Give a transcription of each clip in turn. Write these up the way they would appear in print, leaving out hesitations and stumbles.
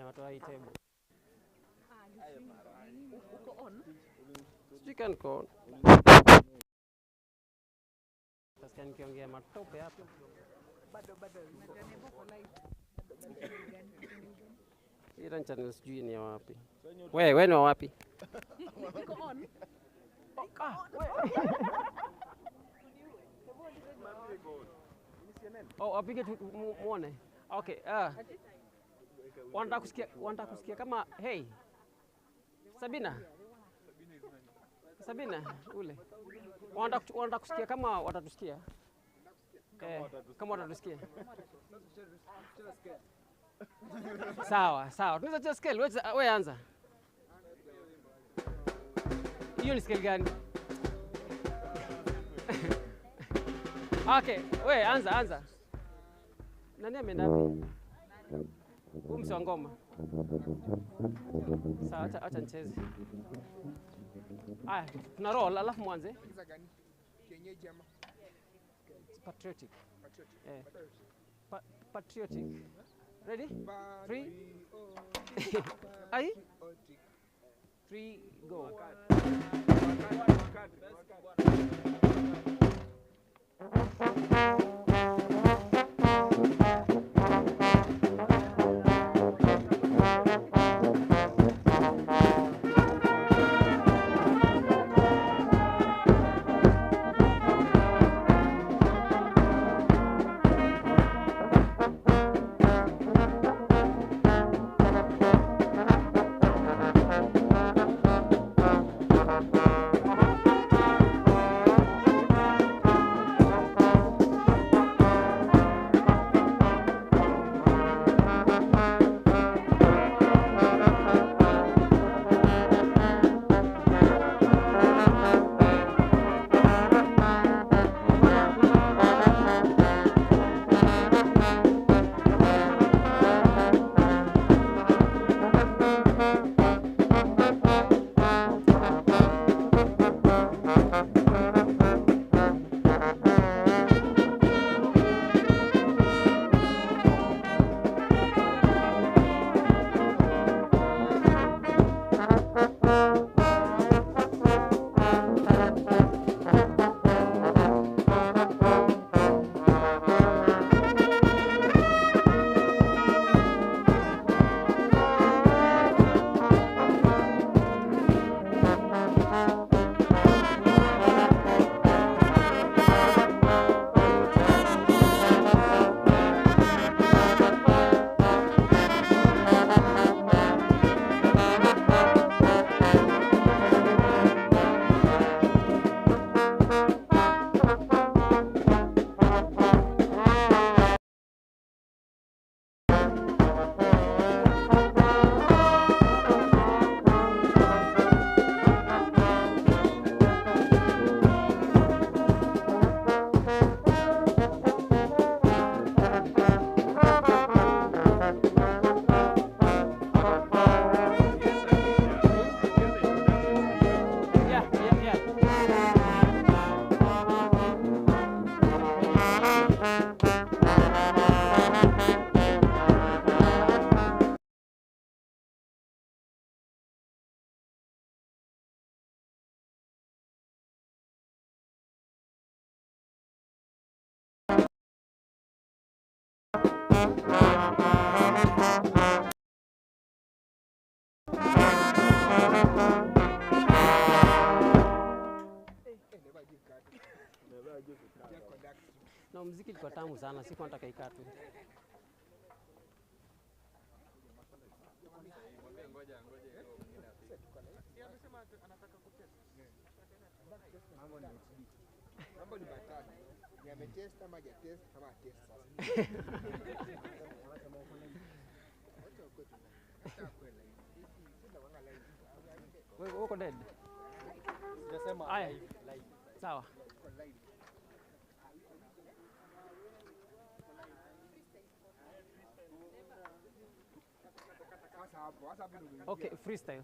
Watu wa hii table. Uko on? Sijui niko on. Sasa nikiongea matope hapa. Bado. Ila channel sijui ni wapi. Wewe ni wapi? Niko on. Apige muone. Okay, wanataka kusikia kama hey. Sabina ule. Wanataka kusikia kama watatusikia. Kama watatusikia. Sawa. Tunaweza cheza scale. Wewe anza. Hiyo ni scale gani? Okay, wewe anza. Nani ameenda wapi? Mse wa ngoma. Sawa, acha nicheze. Aya, tuna roll alafu mwanze. Kienyeji ama patriotic. Patriotic. Ready? 3. Ai? 3 go. Na muziki ilikuwa tamu sana, sikuwa nataka ikatwe. Mambo ni batani. Ni ametest ama hajatest kama atest sasa. Wewe uko dead. Sijasema live. Sawa. Okay, freestyle.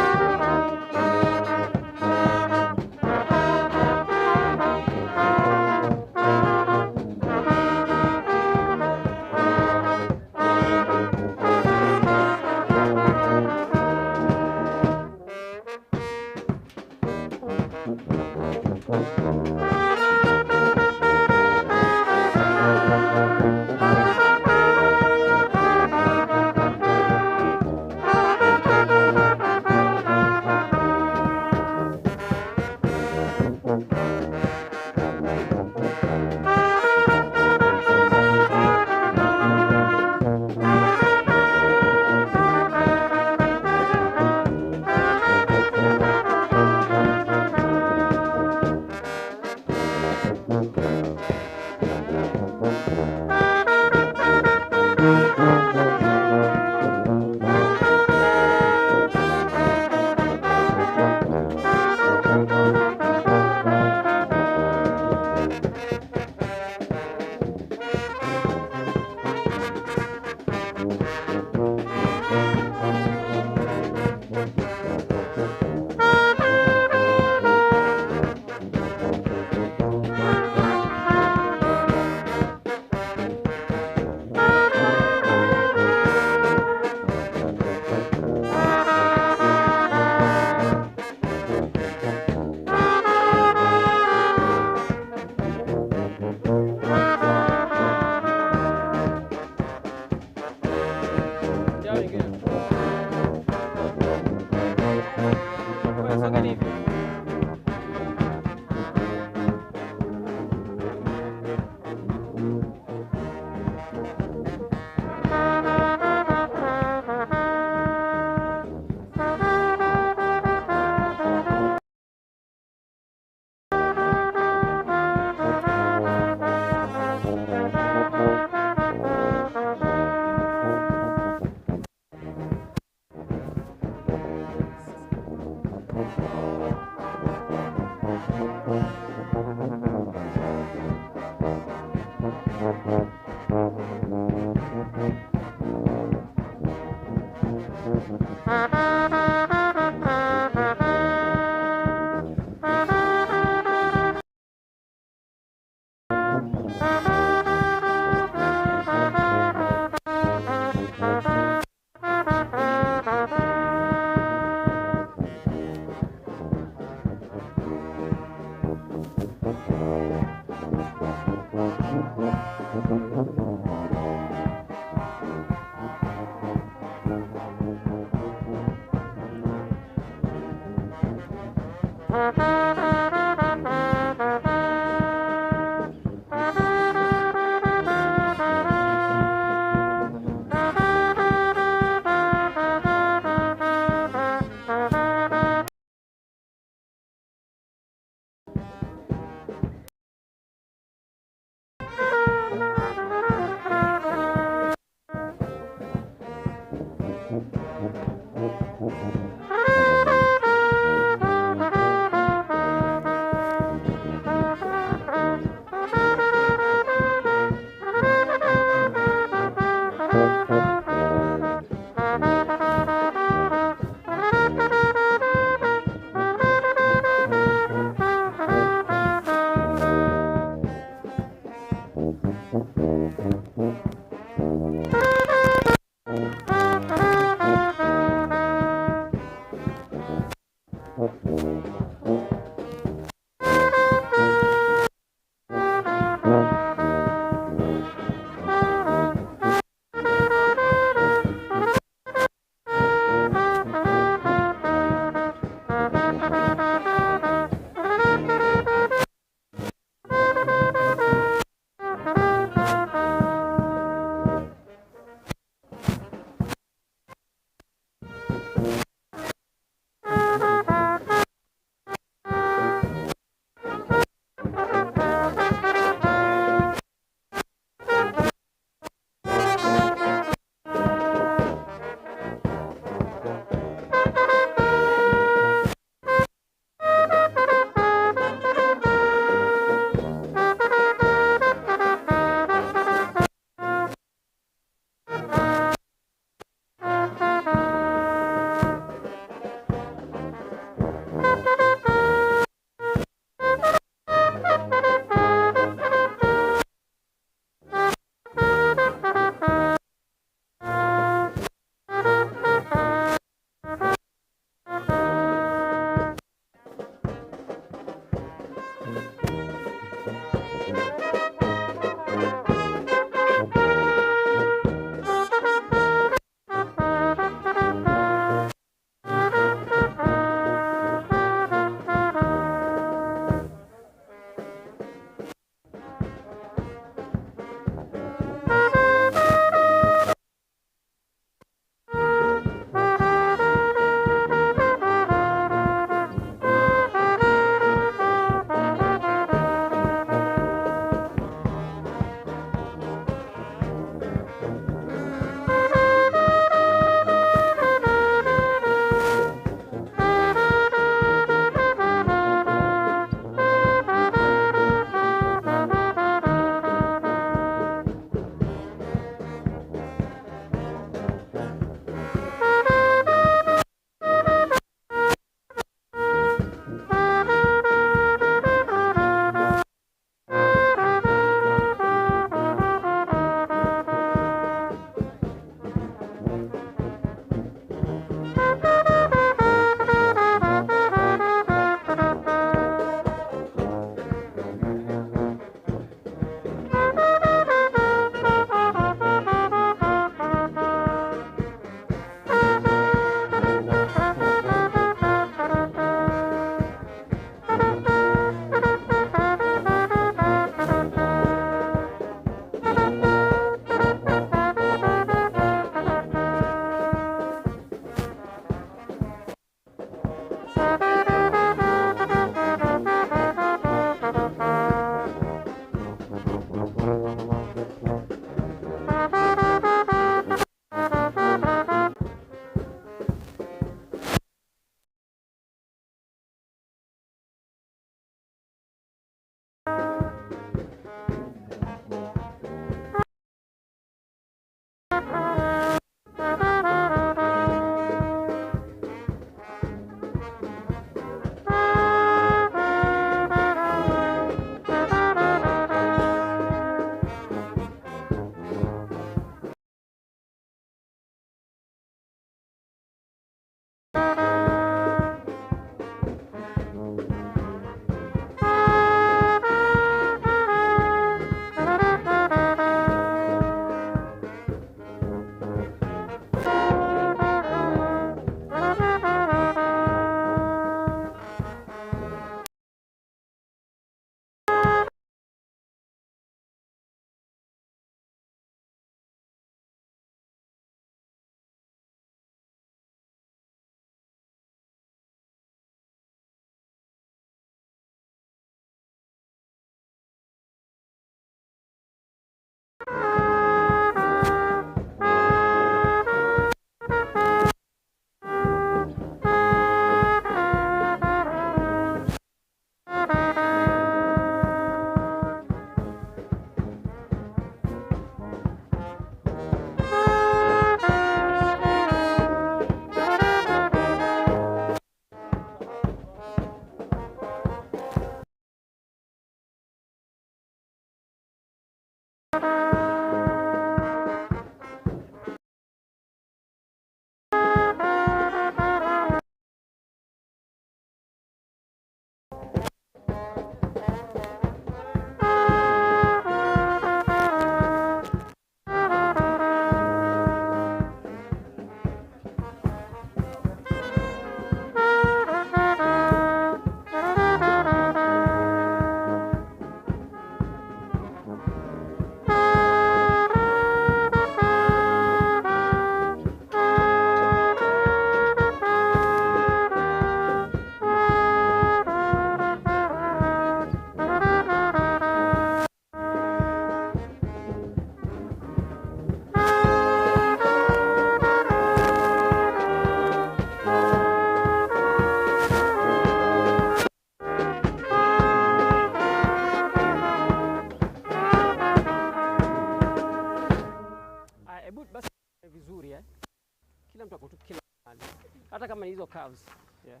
hizo curves. Yeah.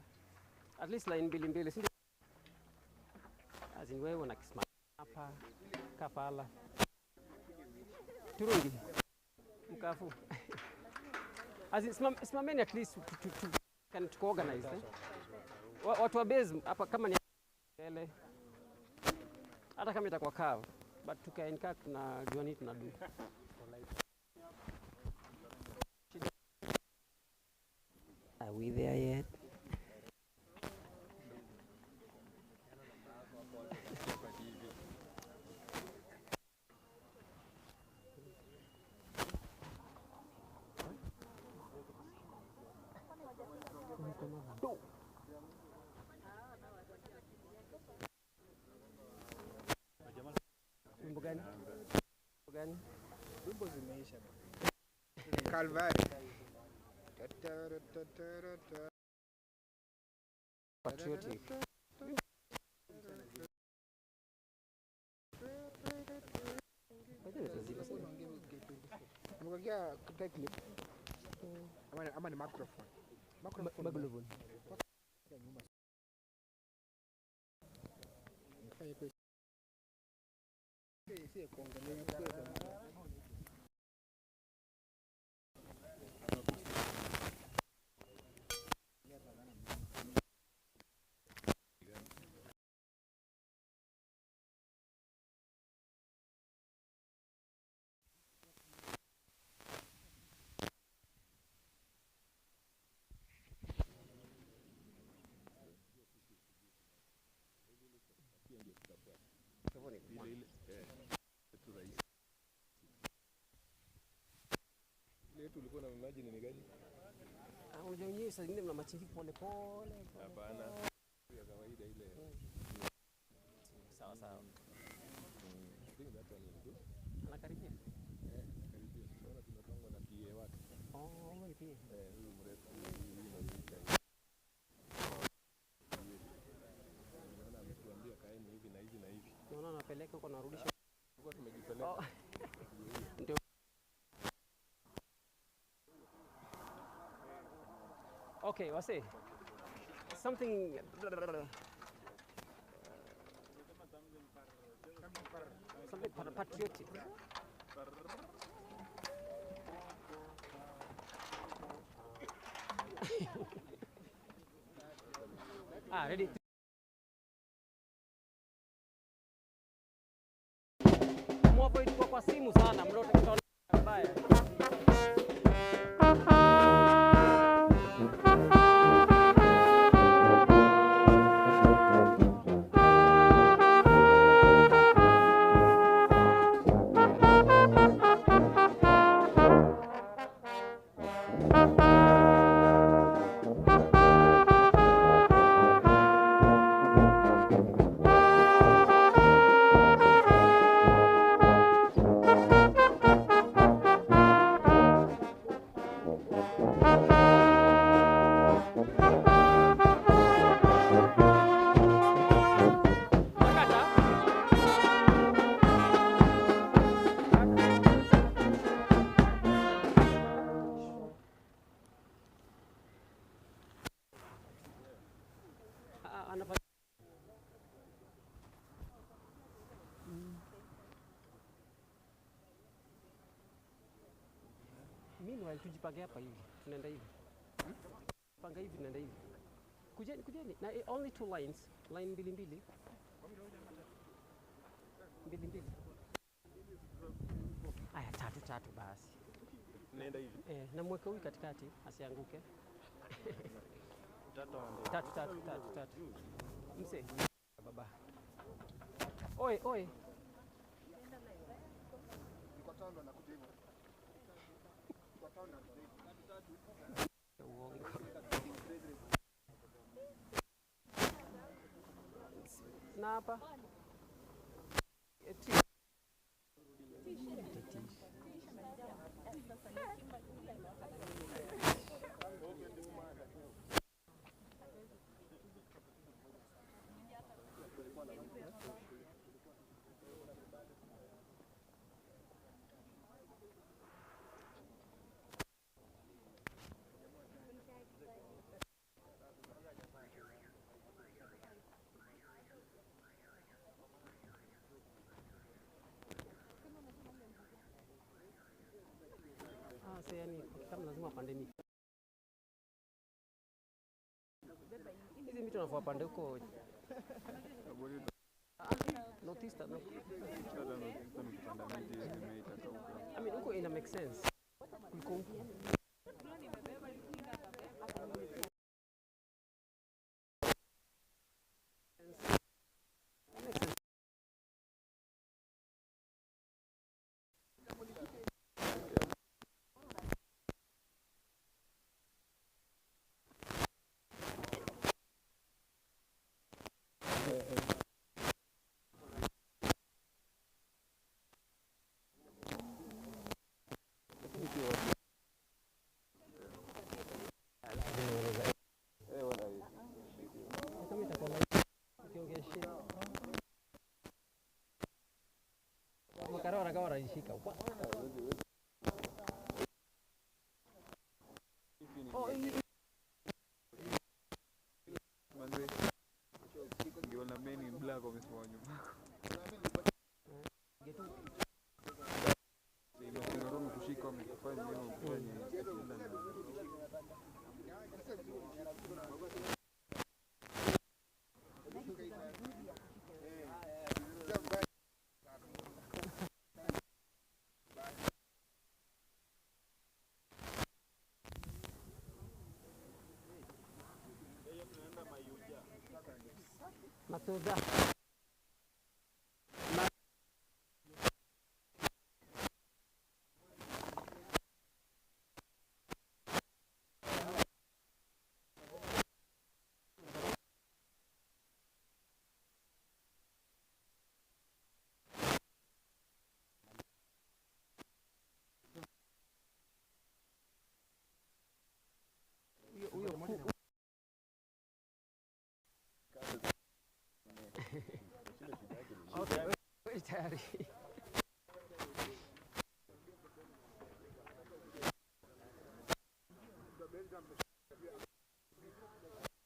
At least line mbili, si ndio? As in wewe unakisimama hapa kafala. Turungi. Mkafu. As in simameni at least can to organize. Watu wa base hapa kama ni mbele. Hata kama itakuwa curve, but tukaenkaa tunajua nini tunadu. Are we there yet? Wimbo gani? Wimbo zimeisha. Calvary. Patriotic. Mwagia clip. Ama ni microphone. Microphone. Tulikuwa na imagine ni gani? Unajua nyinyi saa zingine mna machingi pole. Hapana. Ya kawaida ile. Sawa. Anakaribia. Karibia. Naona tunapangwa na PA wake. Wewe pia. Huyu mrefu huyu mzee. Naona ametuambia kaeni hivi na hivi na hivi. Naona anapeleka huko narudisha. Tulikuwa tumejipeleka. Ndio. Okay, wase. Something patriotic. Ready? Mwapo itakuwa kwa simu sana, mdoto utaona mbaya. Meanwhile tujipange hapa hivi. Tunaenda hivi. Panga hivi tunaenda hivi. Kujeni. Na only two lines. Line mbili. Aya tatu basi. Naenda hivi. Na mweka huyu katikati asianguke. Tatu. Mse. Baba. Oi. Niko town na kuja hivyo. Niko town na kuja hivyo. Uongo. Na hapa. pande ni. Hizi mito nafua pande huko. Notice no. I mean, huko ina make sense. Kuliko Agora ishika. Manze. Ngiona meni black wamesimama nyuma. Sio roho kushika wamefanya nini kufanya. Matuda. Okay, tayari.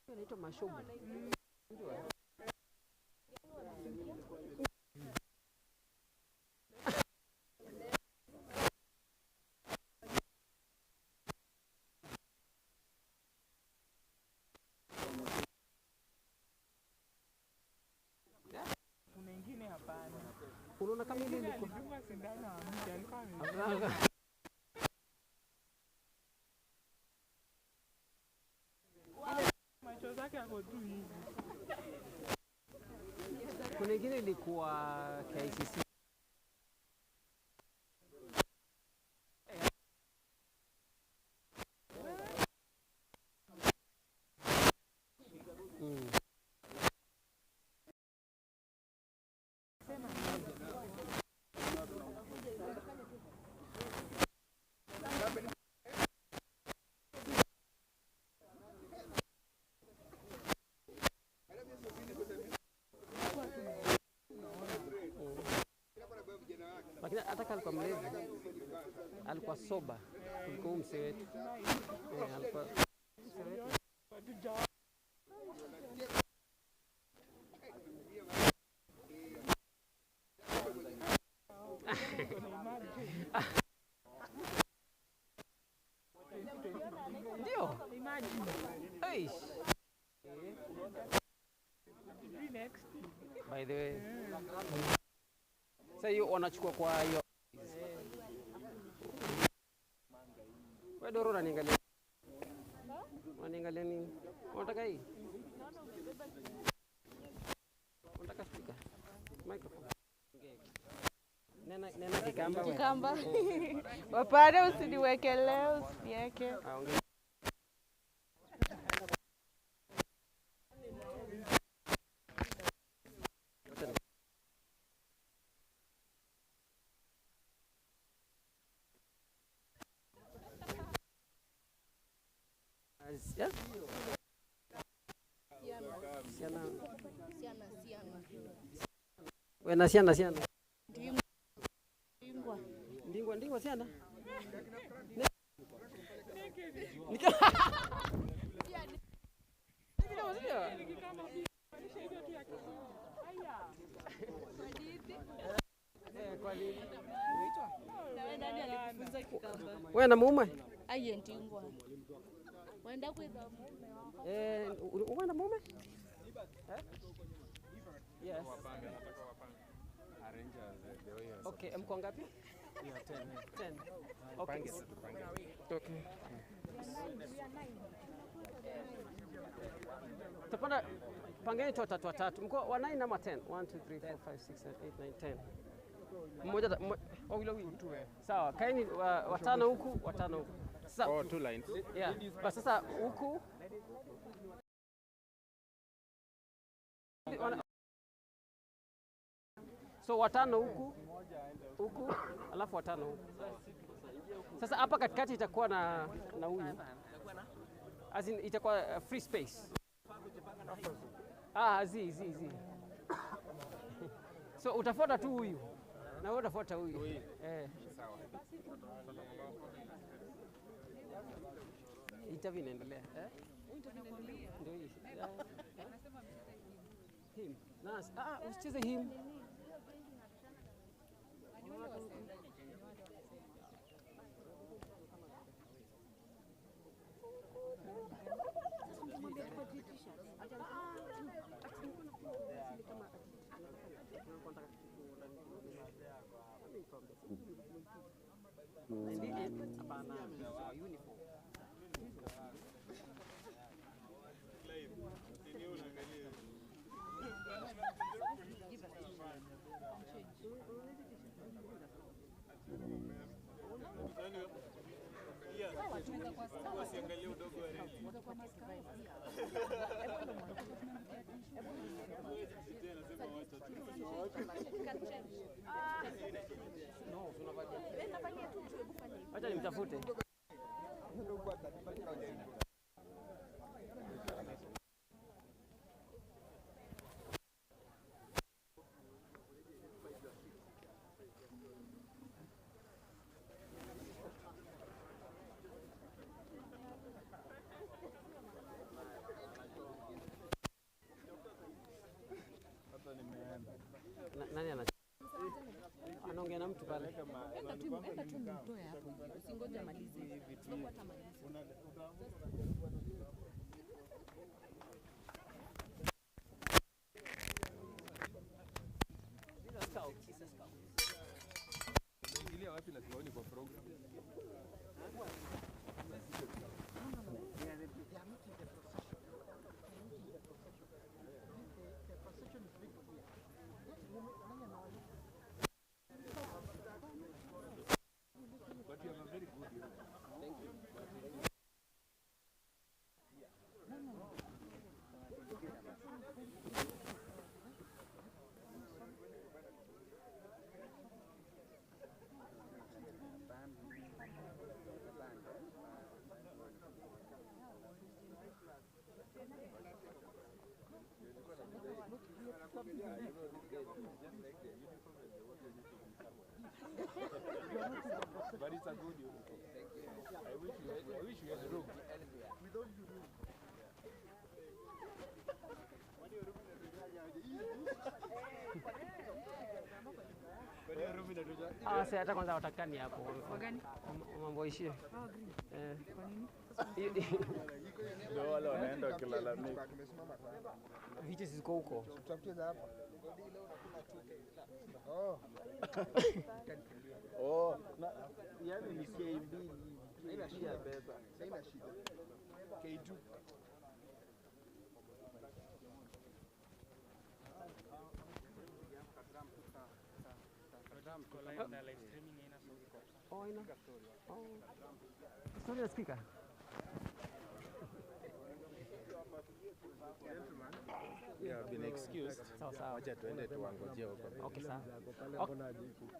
Inaitwa mashubu. Unaona kama ile liko macho zake yako tu hivi. Kuna ingine ilikuwa KCC. Lakini hata kama alikuwa mlevi, alikuwa soba kuliko huyu mzee wetu. Alikuwa mzee wetu. Ndio. Hey. By the way. Sasa hiyo wanachukua kwa hiyo. Wewe Doro unaniangalia. Unaniangalia nini? Unataka hii? Unataka speaker? Microphone. Nena Kikamba wewe. Kikamba. Wapare usiniwekelee usiniweke. Yeah? Wena siana. Ndingwa siana. Wewe na mume? Ayentingwa. Wenda kwitha mume wako. Unaenda mume? Yes. Okay, mko ngapi? Yeah, 10. Okay. Okay. Tapanda pangeni tu watatu. Mko wa 9 ama 10? 1 2 3 4 5 6 7 8 9 10. Mmoja wawili. Sawa, kaeni watano huku, watano huku. Sasa 2 lines. yeah. Basi sasa huku so watano huku alafu watano huku. Sasa hapa katikati itakuwa na huyu. As in itakuwa free space. Zi. So utafuata tu huyu. Na wewe utafuata huyu. Sawa. Interview inaendelea. Ndio hii. Him. Usicheze him. Acha nimtafute. Nani anaongea na mtu pale? Eka tu mtoe hapo. Usingoje amalize. Sababu atamaliza. Ingilia wapi na siwaoni kwa program? But you have a very good ear. Thank you. But it's a good uniform. I wish you had a room. Sasa hata kwanza watakani hapo. Wagani? Mambo ishie. Kwa nini? Ndio wale wanaenda wakilalamika. Viti ziko huko. Tutafutie za hapa. Yani ni KB haina shida ya pesa. Haina shida. K2. Story nasikika? Yeah, I've been excused. Sawa. Wacha tuende tuwangojee huko. Okay, sawa.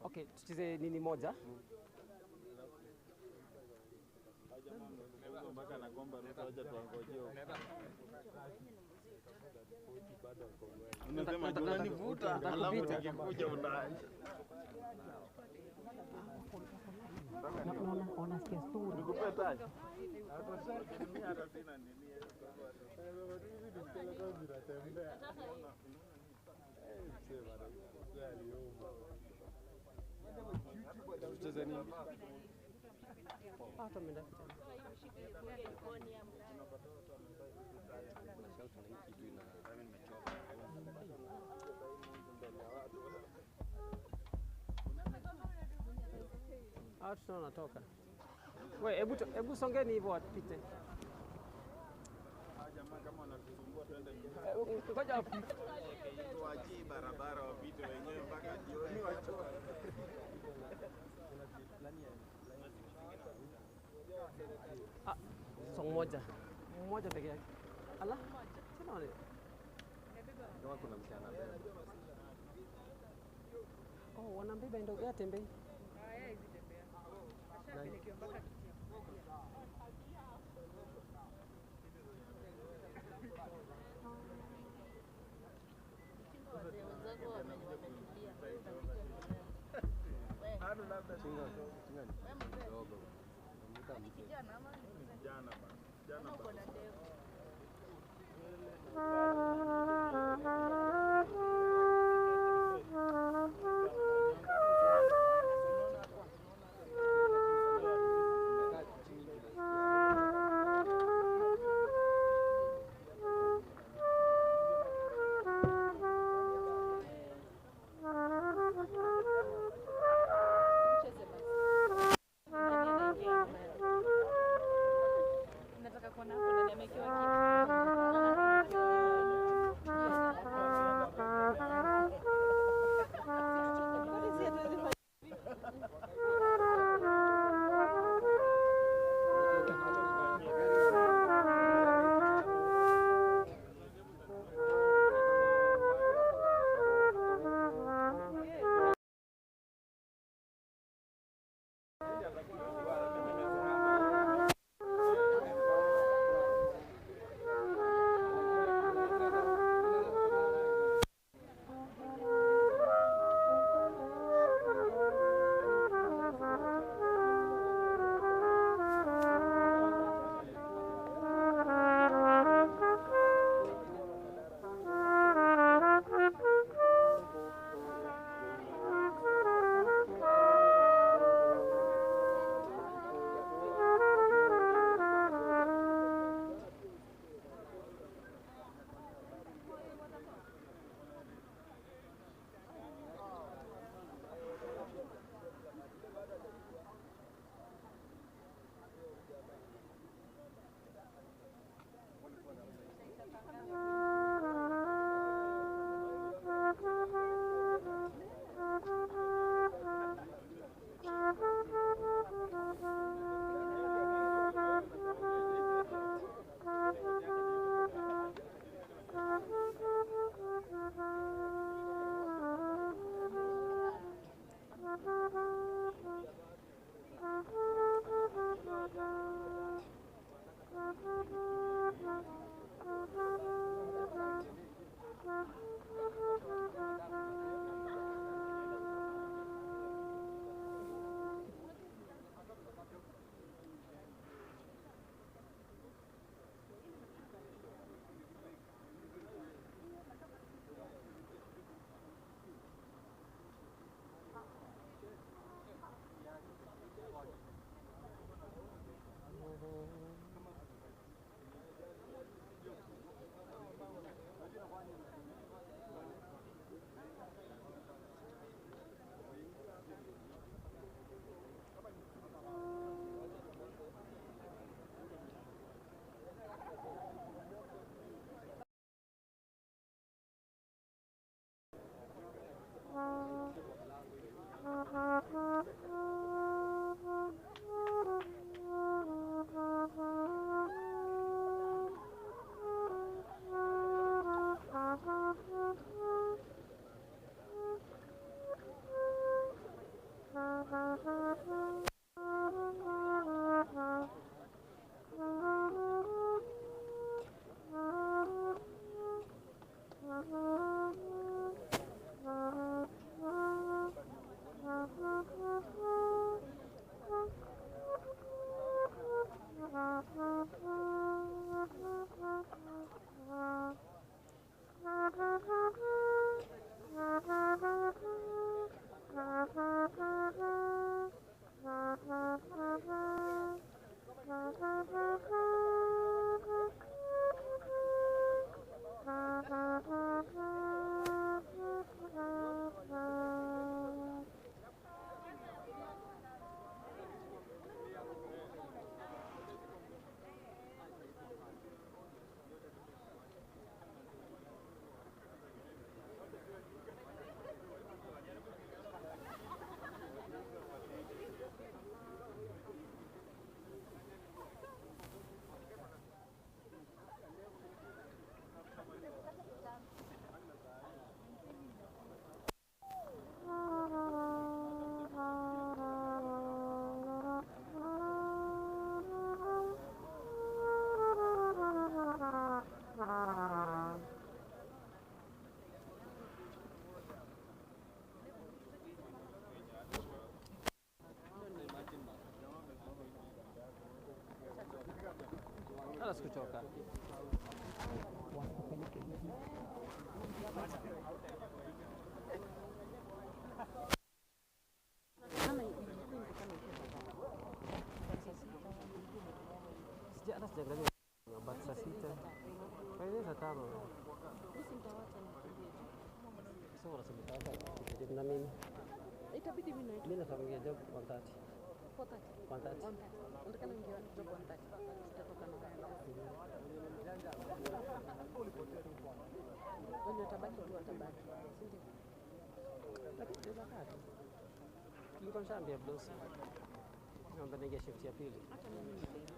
Okay, tucheze nini moja? Mpaka nakomba wacha tuwangojee huko. Unasema unanivuta alafu nikikuja unaacha. Unasikia story. Nikupe taji. Tucheze nini? Watu wameenda kitambo. Watu tuna wanatoka. We, hebu songeni hivyo wapite. Jamaa kama wanatusumbua twende. Ngoja wapite. Tuachie barabara wapite wenyewe mpaka jioni wachoke. Song moja peke yake. Ala, tena wale. Kama kuna msichana mbele. Oh, wanambeba ndio gari tembei. Haya hizi tembea. Ashapelekewa mpaka Kitio. Hadi labda Chinga kidogo. jana bana. Jana bana. Nataka kuona hapo ndani amekiwa kitu. kutoka. Hata sijaangalia but saa 6. Kwa hiyo saa 5. Sasa unasema hata na mimi. Itabidi mimi naitwa. Mimi nafangia job 1:30. 4:30. 1:30. Unataka ningewa job 1:30. Tutatoka na wewe. Wewe utabaki tu atabaki. Sindi. Lakini tunaweza kaa tu. Nilikuwa nishaambia boss. Naomba ninge shift ya pili. Hata mimi nisaidie.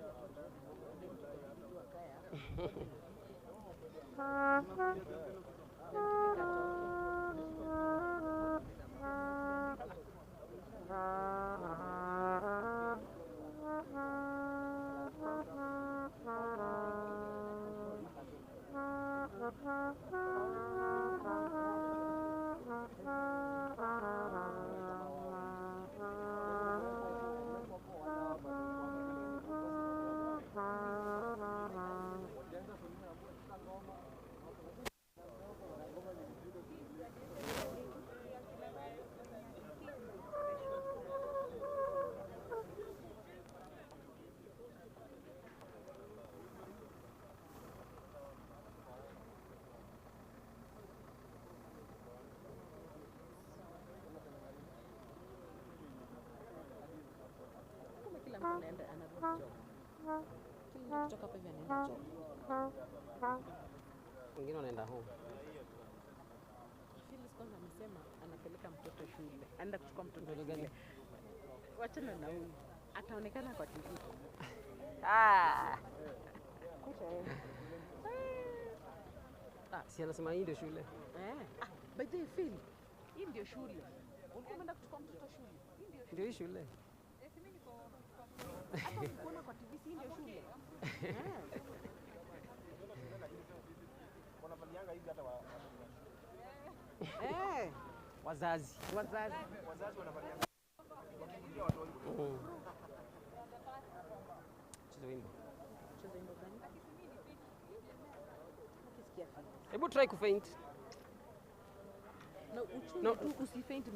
Anaenda anarudi job. Kila kutoka hapa hivi anaenda job. Wengine wanaenda home. Phyllis kwanza amesema anapeleka mtoto shule. Anaenda kuchukua mtoto shule. Wachana na huyu. Ataonekana kwa TV. Si anasema hii ndio shule. By the way, Phil, hii ndio shule. Ulikuwa umeenda kuchukua mtoto shule. Hii ndio shule. Ndio hii shule. Hata ukikuona kwa TV hii ndio shule. Wanavalianga hivi hata Wazazi. wazazi wanavalianga. Wakiingia watu Cheza wimbo. Cheza wimbo gani? Ukisikia Phil. Hebu try kufaint. No, tu usifaint.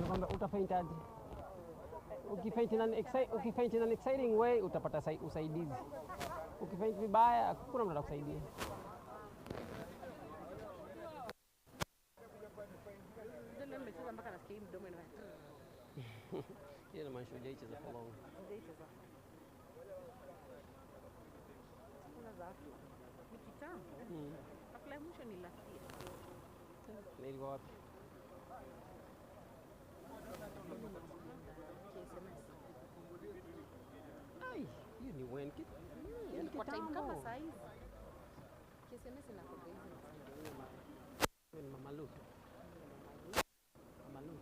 Nakwambia utafaint aje. Ukifaint in an exciting way utapata usaidizi. Ukifaint vibaya hakuna mtu atakusaidia. Ndio nimecheza mpaka nasikia hii mdomo inaanza. Yeye na maisha yake za for long. Hujaicheza. Kuna za afya. Ni kitambo. Hafla ya mwisho ni last year. Na ilikuwa wapi? Ai, hiyo ni when kid. Kwa time kama saa hizi. KSMS inakuwa hizi na Ni Mama Lu. Mama Lu.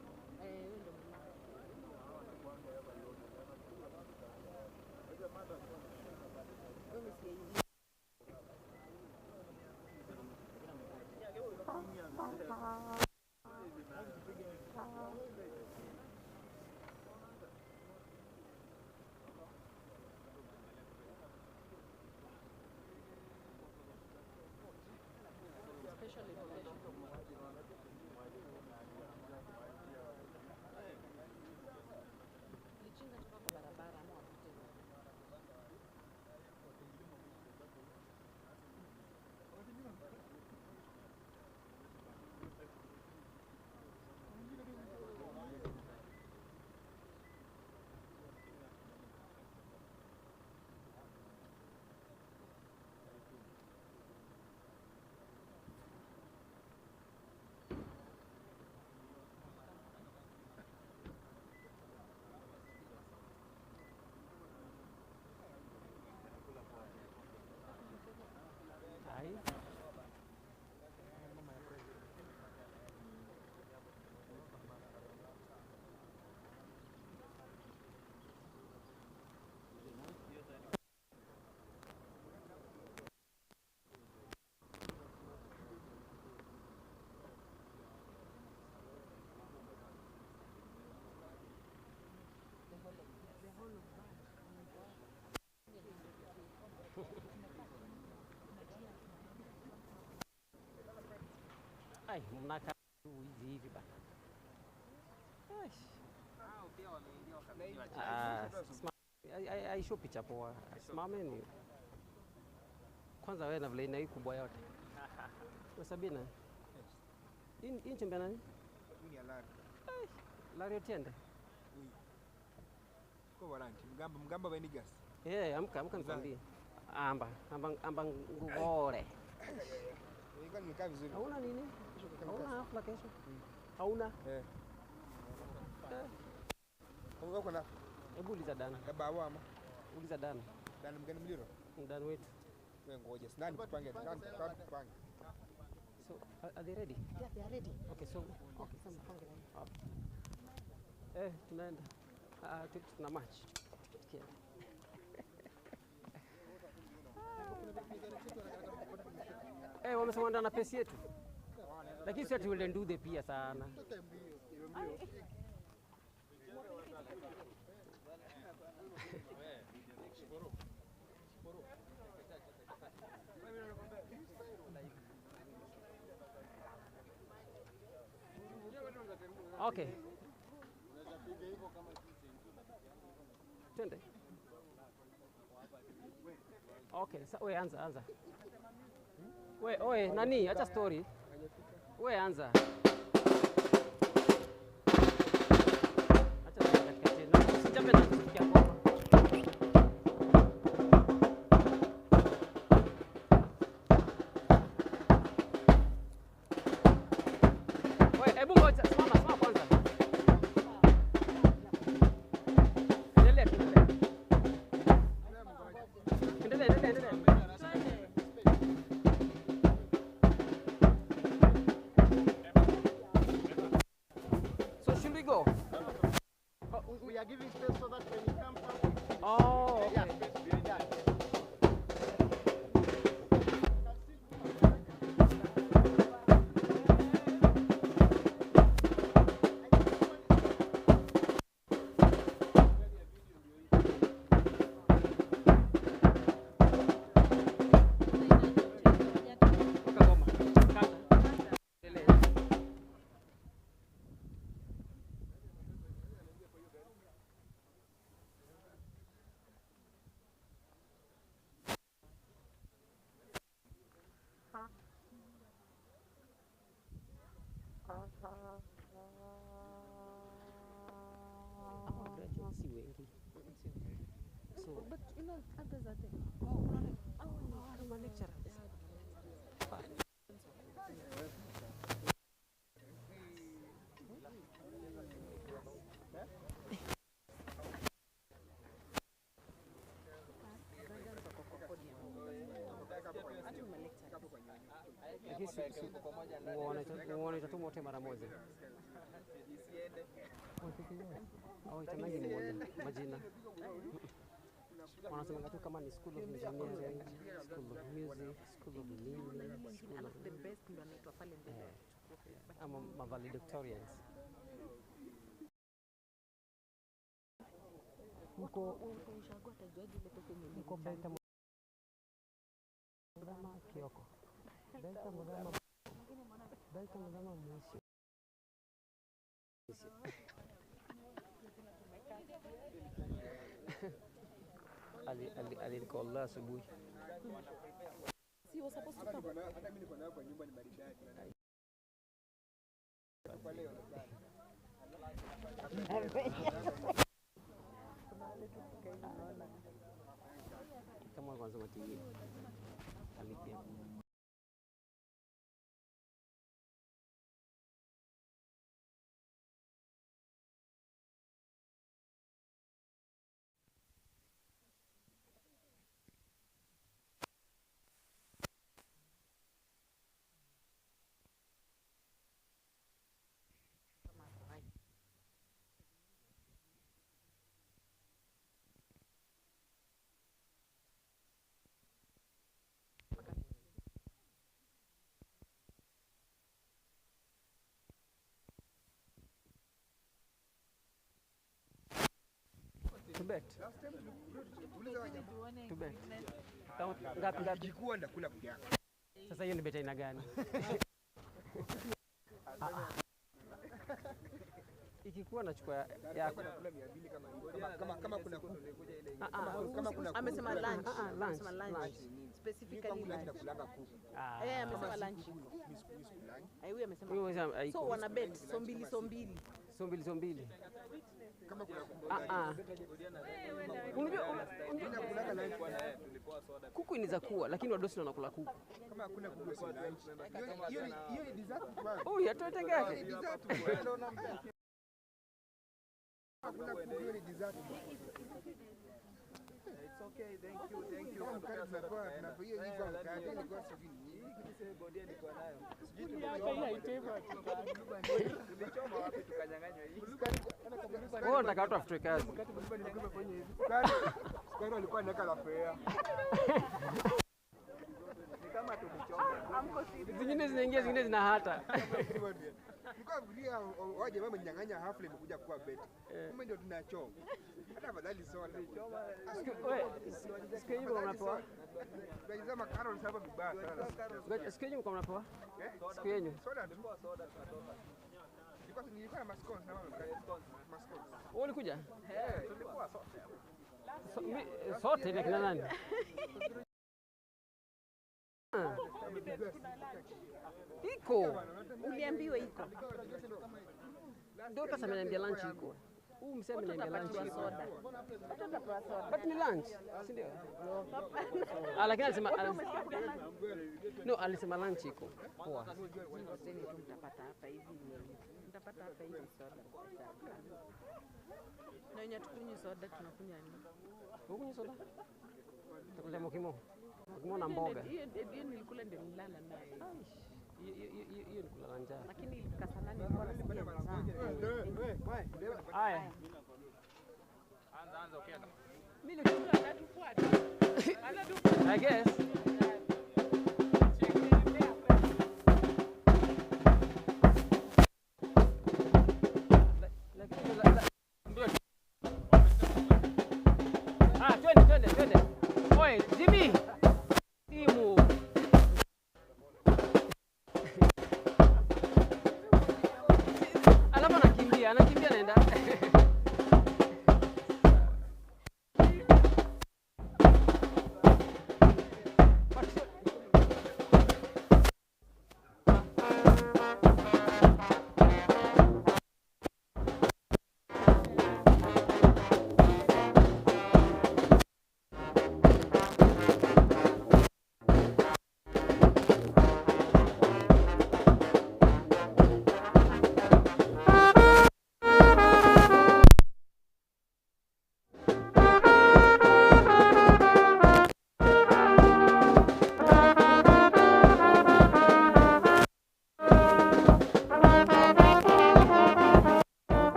wewe ndio mama. Wewe si yeye. Ai, mnaka hivi bana. Aisho picha poa. Simameni. Kwanza wewe na vile ina hii kubwa yote. Kwa Sabina. Hii chembe nani? Hii ni alari. Lari Otiende. Kwa waranti. Mgamba Venigas. Amka nikwambie. Amba ngugore. Ingani nimekaa vizuri. Hauna nini? Hauna hafla kesho? Hauna? Kwa kuna Hebu uliza Dana. Bawa ama Uliza Dana. Dana mgani mliro? Dana wetu. Wewe ngoja. Nani tupange? Nani tupange? So, are they ready? Yeah, they are ready. Okay, so mpange. Tunaenda. Tuna match. Tukienda. Wamesema ndio na pesi yetu. Lakini sisi ati will do the pia sana. Okay. Twende. Okay, we anza. Oe, nani? Acha story. We anza. Acha katikati. Na usijambe na kusikia kwa. Hebu ngoja, simama kwanza. Endelea. So should we go? We are giving space so that when you come out. Oh, okay. Yeah. Si wengi. So, But you know, others are there. I'm a lecturer. Uone tatu mote mara moja. Itanagi ni moja majina. Wanasema tu kama ni School of Engineering, School of Music, School of Living, School of The best ndio anaitwa pale mbele. ama valedictorians. Mko Ushagua tajuaje ile pesa yenye mko Delta Mudama Kioko. Delta Mudama mwisho. Alikola asubuhi. Si was supposed to come. Hata mimi niko nayo kwa nyumba ni maridadi. Kwa leo kama kwanza matingi alipia. Tubet. Tubet. Ngapi? Jikuwa ndakula kujaka. Sasa hiyo ni beta aina gani? ikikuwa nachukua yako. Nakula 200 kama hivyo. Kama kuna kuku. Kama kuna amesema lunch. Lunch. Specifically lunch. Nakulanga kuku. Amesema lunch. Huyu amesema. So Haiko. wana bet so mbili. Kama kuna kuku. Unajua kuku inaweza kuwa lakini wadosi wanakula kuku. Kama hakuna kuku si lunch. Hiyo ni dessert bwana. Oh, yatoetenge yake. Dessert bwana. Hakuna kuku hiyo ni dessert. It's okay, thank you. Mkate tunapewa hiyo hivyo mkate ni kwa sababu Kise bodia niko nayo. Ni hapa hii haitema. Tulichoma wapi tukanyang'anywa hii? Wewe unataka watu afute kazi. Sukari alikuwa anaweka la fea. Ni kama tulichoma. Zingine zinaingia, zingine zina hata. Nilikuwa nafikiria waje mama nyang'anya hafla imekuja kuwa bet. Kumbe ndio tunachoma. Hata afadhali soda. Siku hiyo mnapoa? Tunasema Carol hapa vibaya sana. Siku hiyo mnapoa? Siku hiyo. Soda tunatoka. Nilikuwa na mascones na mama mascones. Wewe ulikuja? Tulikuwa sote. Sote ile kina nani? Iko. Uliambiwa iko. Ndio kasa ameniambia lunch iko. Huu msema ameniambia lunch iko. Soda. Watapewa soda. But ni lunch, si ndio? Lakini alisema no, alisema lunch iko. Poa. Mtapata hapa hivi. Mtapata hapa hivi soda. Na wenye tukunywe soda tunakunywa nini? Ukunywe soda? Tutakula mokimo. Mokimo na mboga. Hiyo nilikula ndio nilala naye. Hiyo ni kulala njaa. Lakini ilikasa nani kwa nasikia njaa. Haya. Anza ukienda. Mimi anatufuata. I guess. Twende. Oi, Jimmy. Timu. Alafu anakimbia naenda.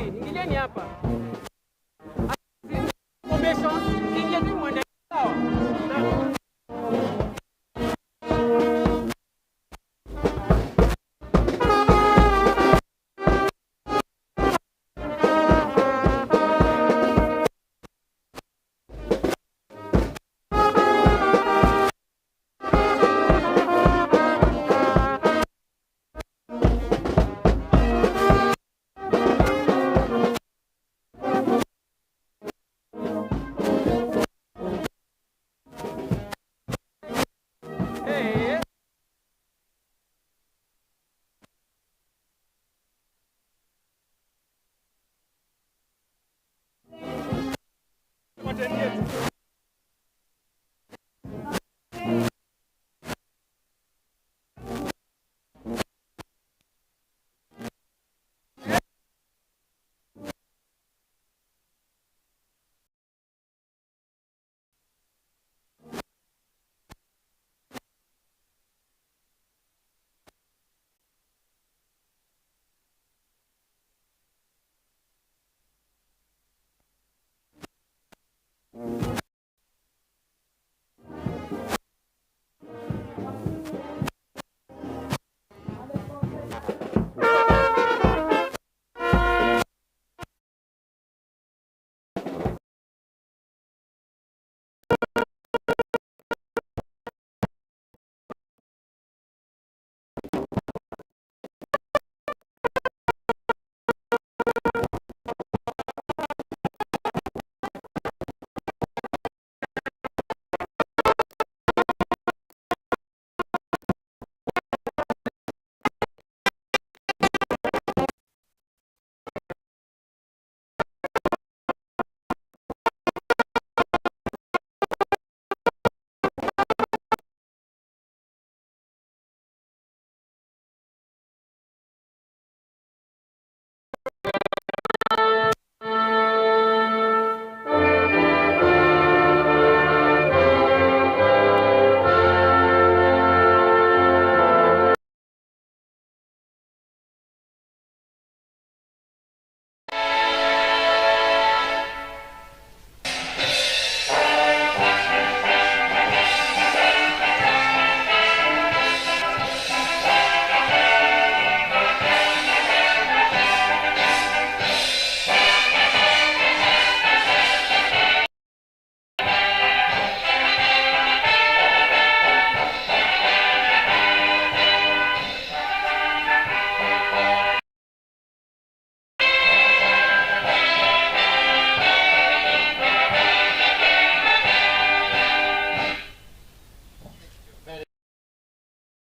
ingilieni hapa. Formation, ingia tu mwende sawa. Hey.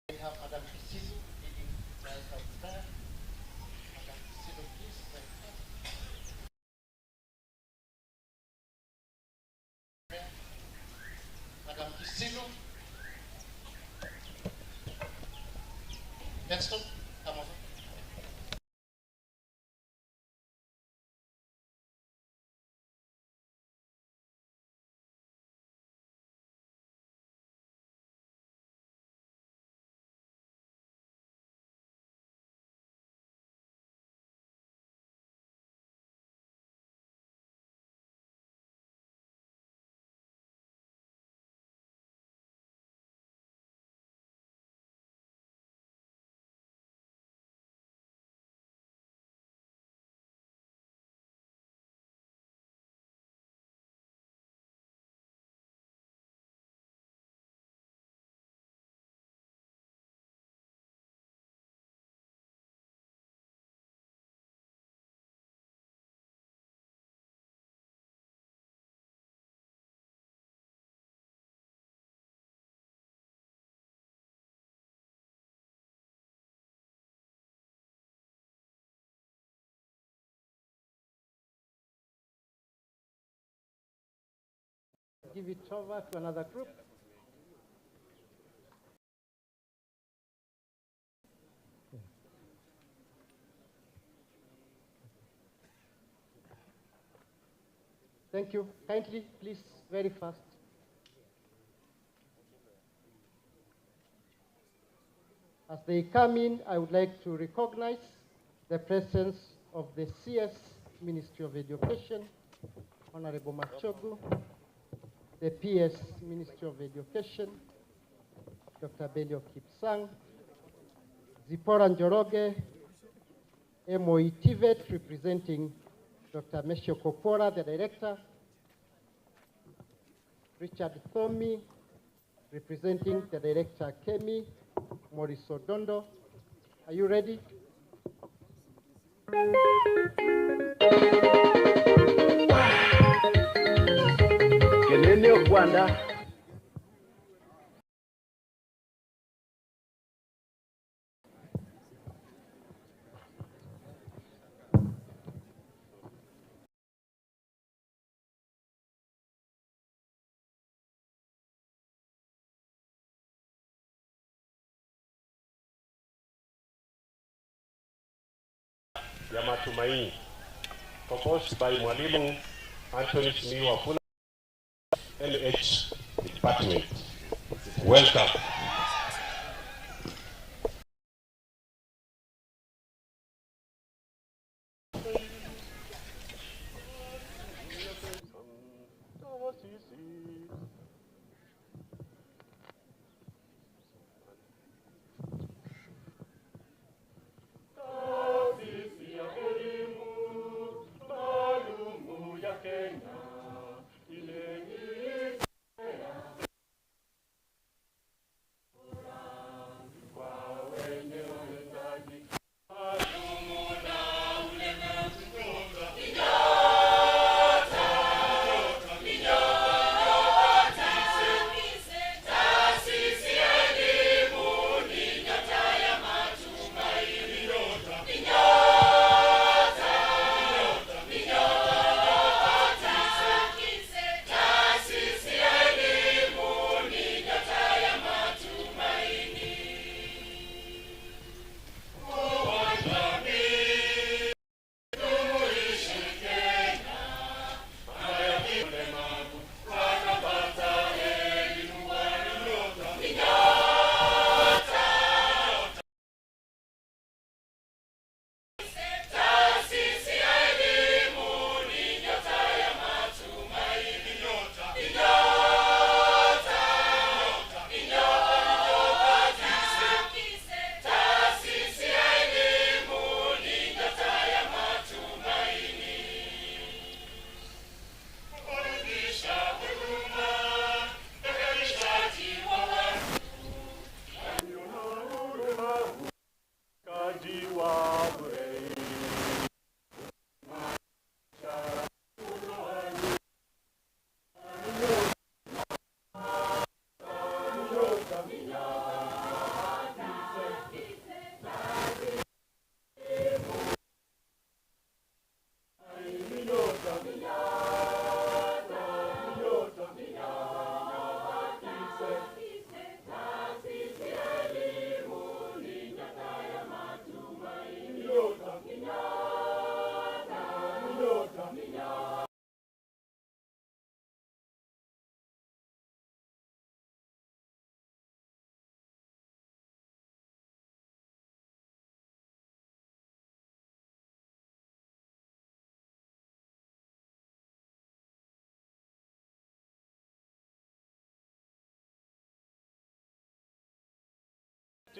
We have Madam Kise leading the right of prayer. Madam Kise, please. Madam Kise. Next up, come on. Give it over to another group. Thank you. Kindly, please, very fast. As they come in, I would like to recognize the presence of the CS Ministry of Education, Honorable Machogu, the PS, Ministry of Education, Dr. Belio Kipsang, Zipora Njoroge, MOE TVET, representing Dr. Meshio Kopora, the Director, Richard Thomi, representing the Director Kemi, Maurice Odondo. Are you ready? Kenene Kwanda. Ya matumaini, proposed by Mwalimu Anthony Shimiwa Fula, LH Department. Welcome.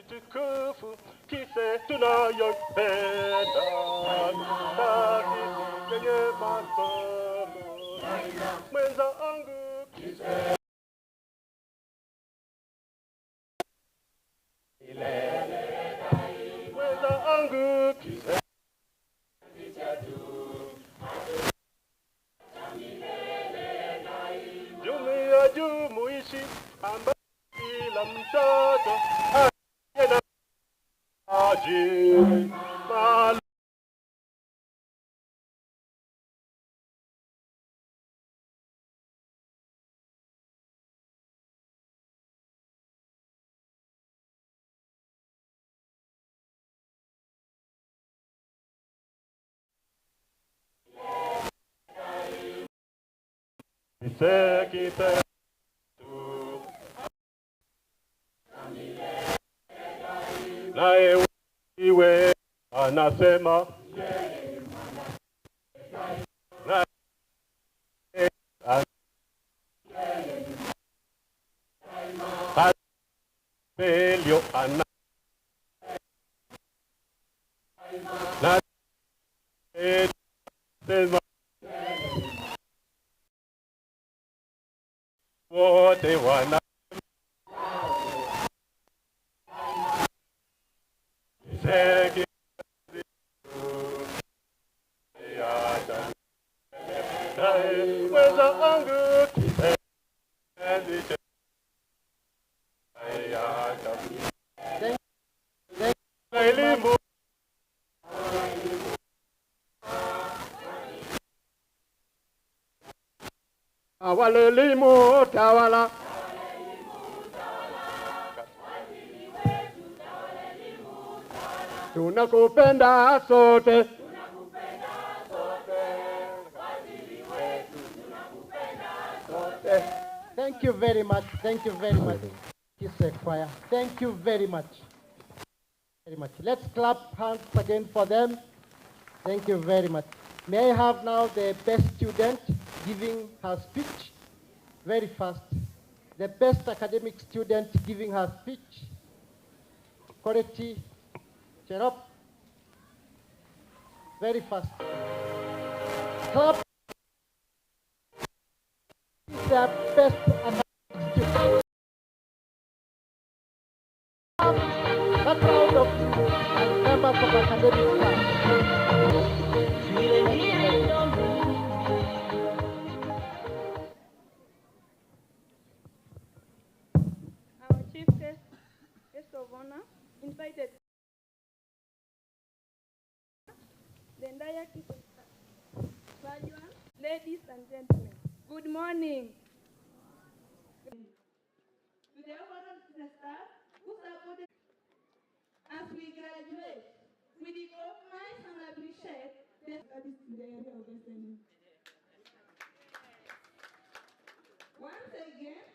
Tukufu Kise tunayopenda taasisi yenye masomo mwenzangu Kise mwenzangu Kise jumuiya jumuishi ambayo kila mtoto Kise naye iwe anasema wote wana Kise wenzangu Kise elimu awalelimu tawala tunakupenda sote Thank you very much. Thank you very much. Kise Choir. Thank you very much. Very much. Let's clap hands again for them. Thank you very much. May I have now the best student giving her speech very fast. The best academic student giving her speech. Koreti Cherop. Very fast. Clap. The best academic student. That's proud of you and members of academic staff. Our chief guest of honor invited the entire Kise staff. Ladies and gentlemen, good morning. To the overall Kise staff who supported as we graduate, we recognize and appreciate the studies in the area of SME. Once again,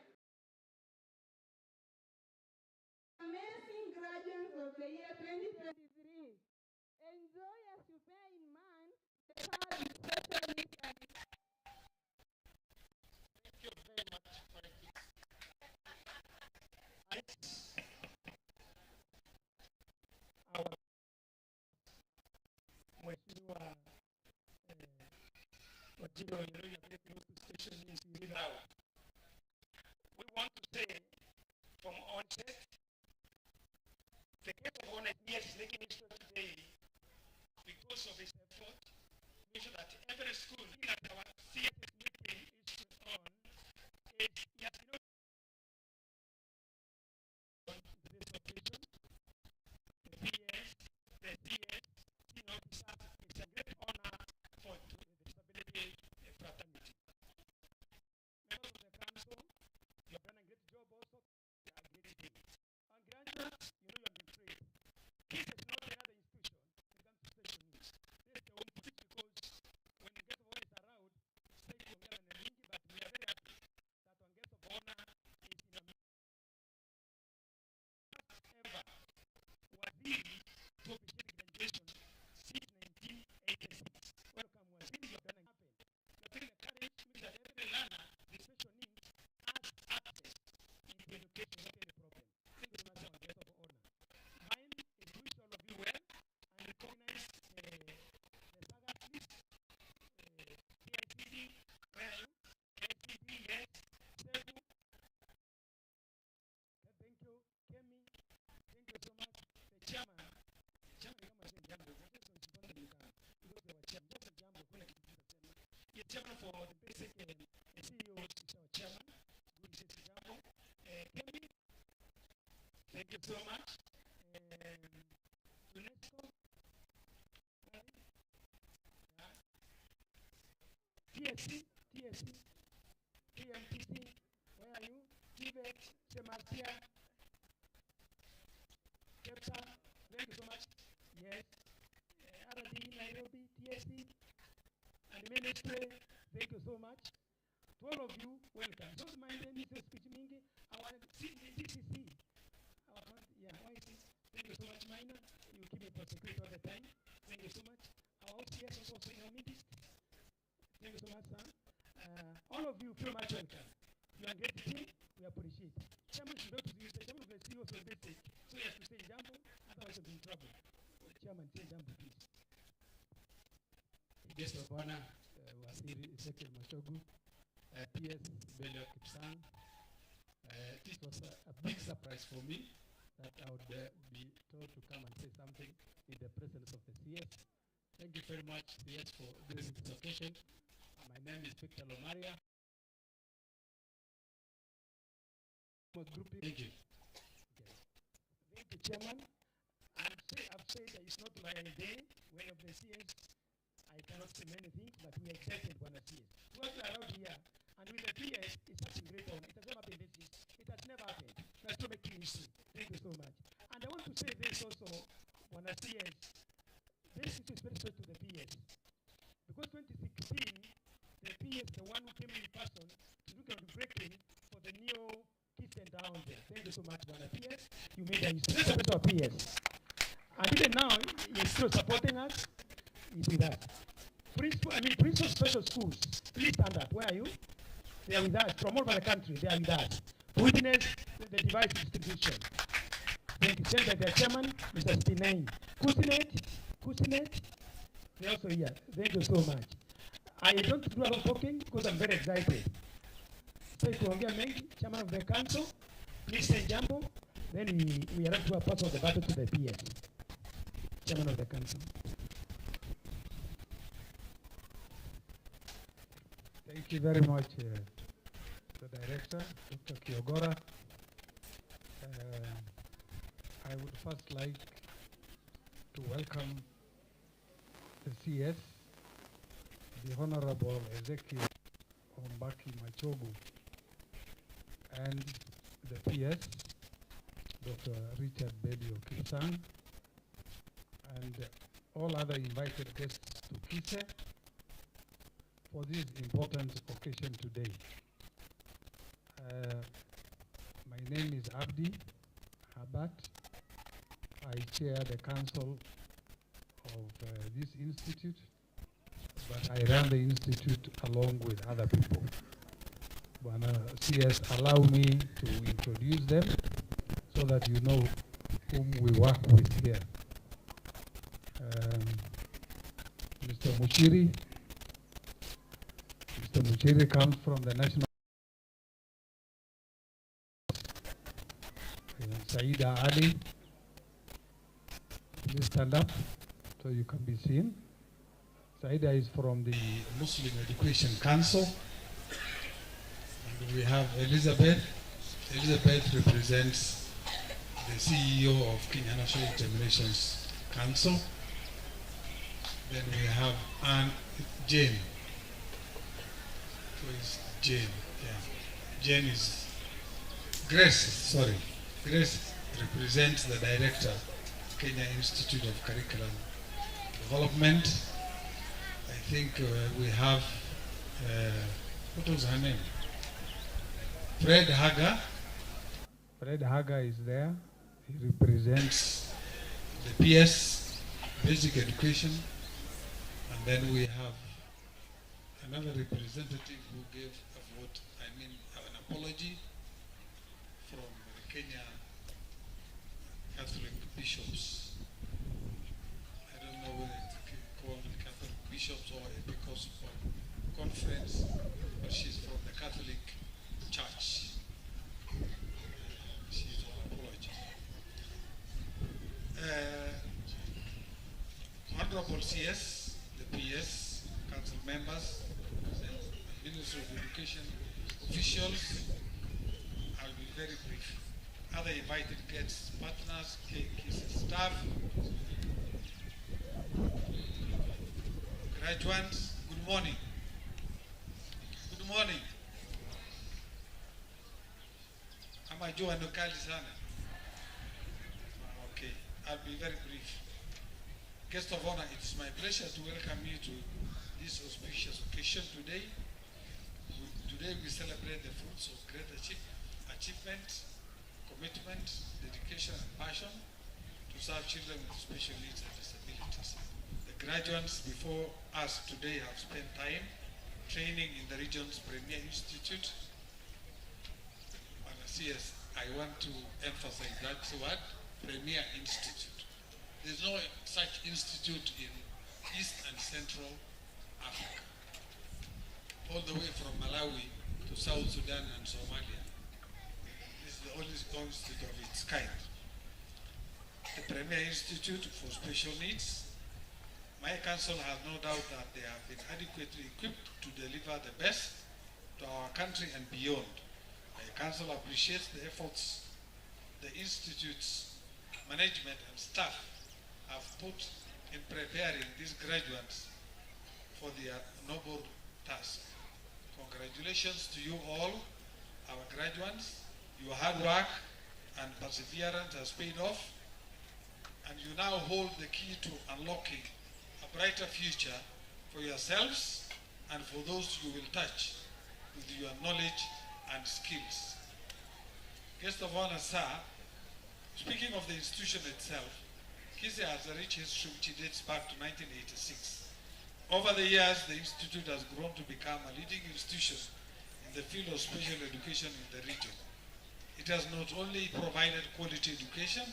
amazing graduates of the year 2023. Enjoy as you bear in mind the power of special needs and Thank you very much for it. Mheshimiwa Wajiri wa Nairobi Keynote station is proud. We want to say from onset, the guest of honor is making history today because of his effort. Make sure that every school, even at our theater meeting is on, he has been on this occasion. The PS, the CS, senior officers, it's a great honor for the disability fraternity. Members of the council, you have done a great job also. A great day. And graduates, you know you have been trained. This is not another institution when it comes to special needs. This is the home because when the guest of honor is around, stay together and link, but we are very happy that one guest of honor is in a ever Waziri to appreciate graduation since 1986. Welcome, Waziri, you have done a happen. You have taken the courage to that every learner with special needs has access into education, not any problem. Thank you very much, our guest of honor. Mine is to wish all of you well and recognize the Saga list, KICD, where are you? KICD, yes, Sebu. Thank you, Kemi. Thank you so much. The chairman kama si jambo, because they were chairman, just a jambo, kuna kitu tunasema. Yes, chairman for the basic CEO is our chairman. Good to see jambo. Kemi, thank you so much. UNESCO, TSC, KMTC, where are you? Tibet, Semartia, Kepsa, thank you so much. Yes. RD, Nairobi, TSC, and the ministry, thank you so much. To all of you, welcome. Don't mind any speech mingi. Our DCC, our YC, thank you so much, Minor. You keep me prosecuted all the time. Thank you so much. Our OCS is also in our midst. Thank you so much, sir. All of you feel much welcome. You are a great team. We appreciate. Chairman should not use the chairman of the CEO for this stage. So he has to say jambo, otherwise he'll be in trouble. Chairman, say jambo, please. Guest of honor, Waziri Ezekiel Machogu, PS Belio Kipsang, This was a big surprise for me that I would be told to come and say something in the presence of the CS. Thank you very much, CS, for this occasion. My name is Victor Lomaria. Thank you. Okay. Thank you, Chairman. I've said that it's not like a day when of the CS. I cannot say many things, but we are excited when I see it. What we are out here, and with the PS, it's such a great honor. It has never been this. It has never happened. That's to make history. Thank you so much. And I want to say this also, when I see it, this is very special to the PS. Because 2016, the PS, the one who came in person to look at the breaking for the new Kise down there. Thank you so much, Bwana PS. You made a history for PS. And even now, you're still supporting us. Is with us. Principal special schools, please stand up. Where are you? They are with us from all over the country. They are with us. Witness the device distribution. Thank you. Send the chairman, Mr. Spinay. Kusinet, they are also here. Thank you so much. I don't do a lot of talking because I'm very excited. So to Ongea Mengi, chairman of the council, please say jambo. Then we are up to a part of the battle to the PS. Chairman of the council. Thank you very much, the Director, Dr. Kiogora. I would first like to welcome the CS, the Honorable Ezekiel Ombaki Machogu, and the PS, Dr. Richard Bedio Kisang, and all other invited guests to Kise for this important occasion today. My name is Abdi Habat. I chair the council of this institute, but I run the institute along with other people. CS, allow me to introduce them so that you know whom we work with here. Mr. Muchiri. Mr. Muchiri comes from the National. Saida Ali, please stand up so you can be seen. Saida is from the Muslim Education Council. And we have Elizabeth. Elizabeth represents the CEO of Kenya National Examinations Council. Then we have Jane. Who is Jane? Yeah. Jane is Grace, sorry. Grace represents the director, Kenya Institute of Curriculum Development. I think we have, what was her name? Fred Haga. Fred Haga is there. He represents the PS, Basic Education. And then we have another representative who gave a vote, an apology from the Kenya Catholic bishops. I don't know whether it's called Catholic bishops or Episcopal conference, but she's from the Catholic Church. She's on apology. Honorable CS, the PS, council members, Ministry of Education officials, I'll be very brief. Other invited guests, partners, Kise staff, graduates, good morning. Good morning. Amajua ndo kali sana. Okay, I'll be very brief. Guest of honor, it is my pleasure to welcome you to this auspicious occasion today. Today we celebrate the fruits of great achievement, commitment, dedication and passion to serve children with special needs and disabilities. The graduates before us today have spent time training in the region's premier institute. And CS, I want to emphasize that word, premier institute. There's no such institute in East and Central Africa, all the way from Malawi to South Sudan and Somalia. only institute of its kind. The premier institute for special needs. My council has no doubt that they have been adequately equipped to deliver the best to our country and beyond. My council appreciates the efforts the institute's management and staff have put in preparing these graduates for their noble task. Congratulations to you all, our graduates. Your hard work and perseverance has paid off, and you now hold the key to unlocking a brighter future for yourselves and for those you will touch with your knowledge and skills. Guest of honor, sir, speaking of the institution itself, Kise has a rich history which dates back to 1986. Over the years, the institute has grown to become a leading institution in the field of special education in the region. It has not only provided quality education,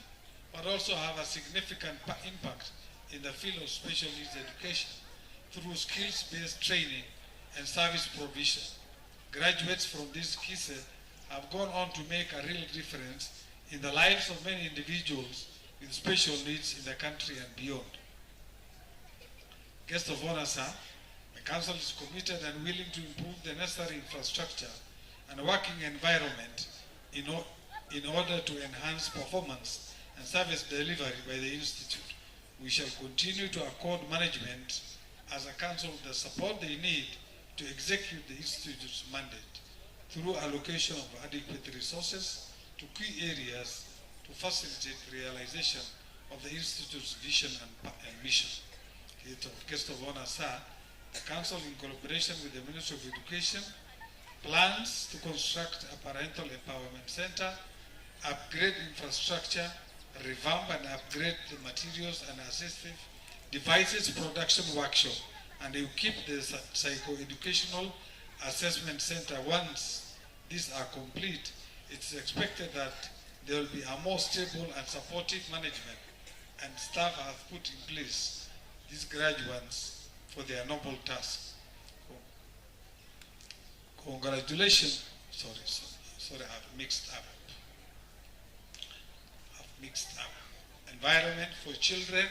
but also have a significant impact in the field of special needs education through skills-based training and service provision. Graduates from this Kise have gone on to make a real difference in the lives of many individuals with special needs in the country and beyond. Guest of honor, sir, the council is committed and willing to improve the necessary infrastructure and working environment in order to enhance performance and service delivery by the institute. We shall continue to accord management as a council the support they need to execute the institute's mandate through allocation of adequate resources to key areas to facilitate realization of the institute's vision and mission. Guest of honor, sir, the council in collaboration with the Ministry of Education plans to construct a parental empowerment center, upgrade infrastructure, revamp and upgrade the materials and assistive devices production workshop, and equip the psycho-educational assessment center. Once these are complete, it's expected that there will be a more stable and supportive management, and staff have put in place these graduates for their noble task. Congratulations. Sorry, I've mixed up. Environment for children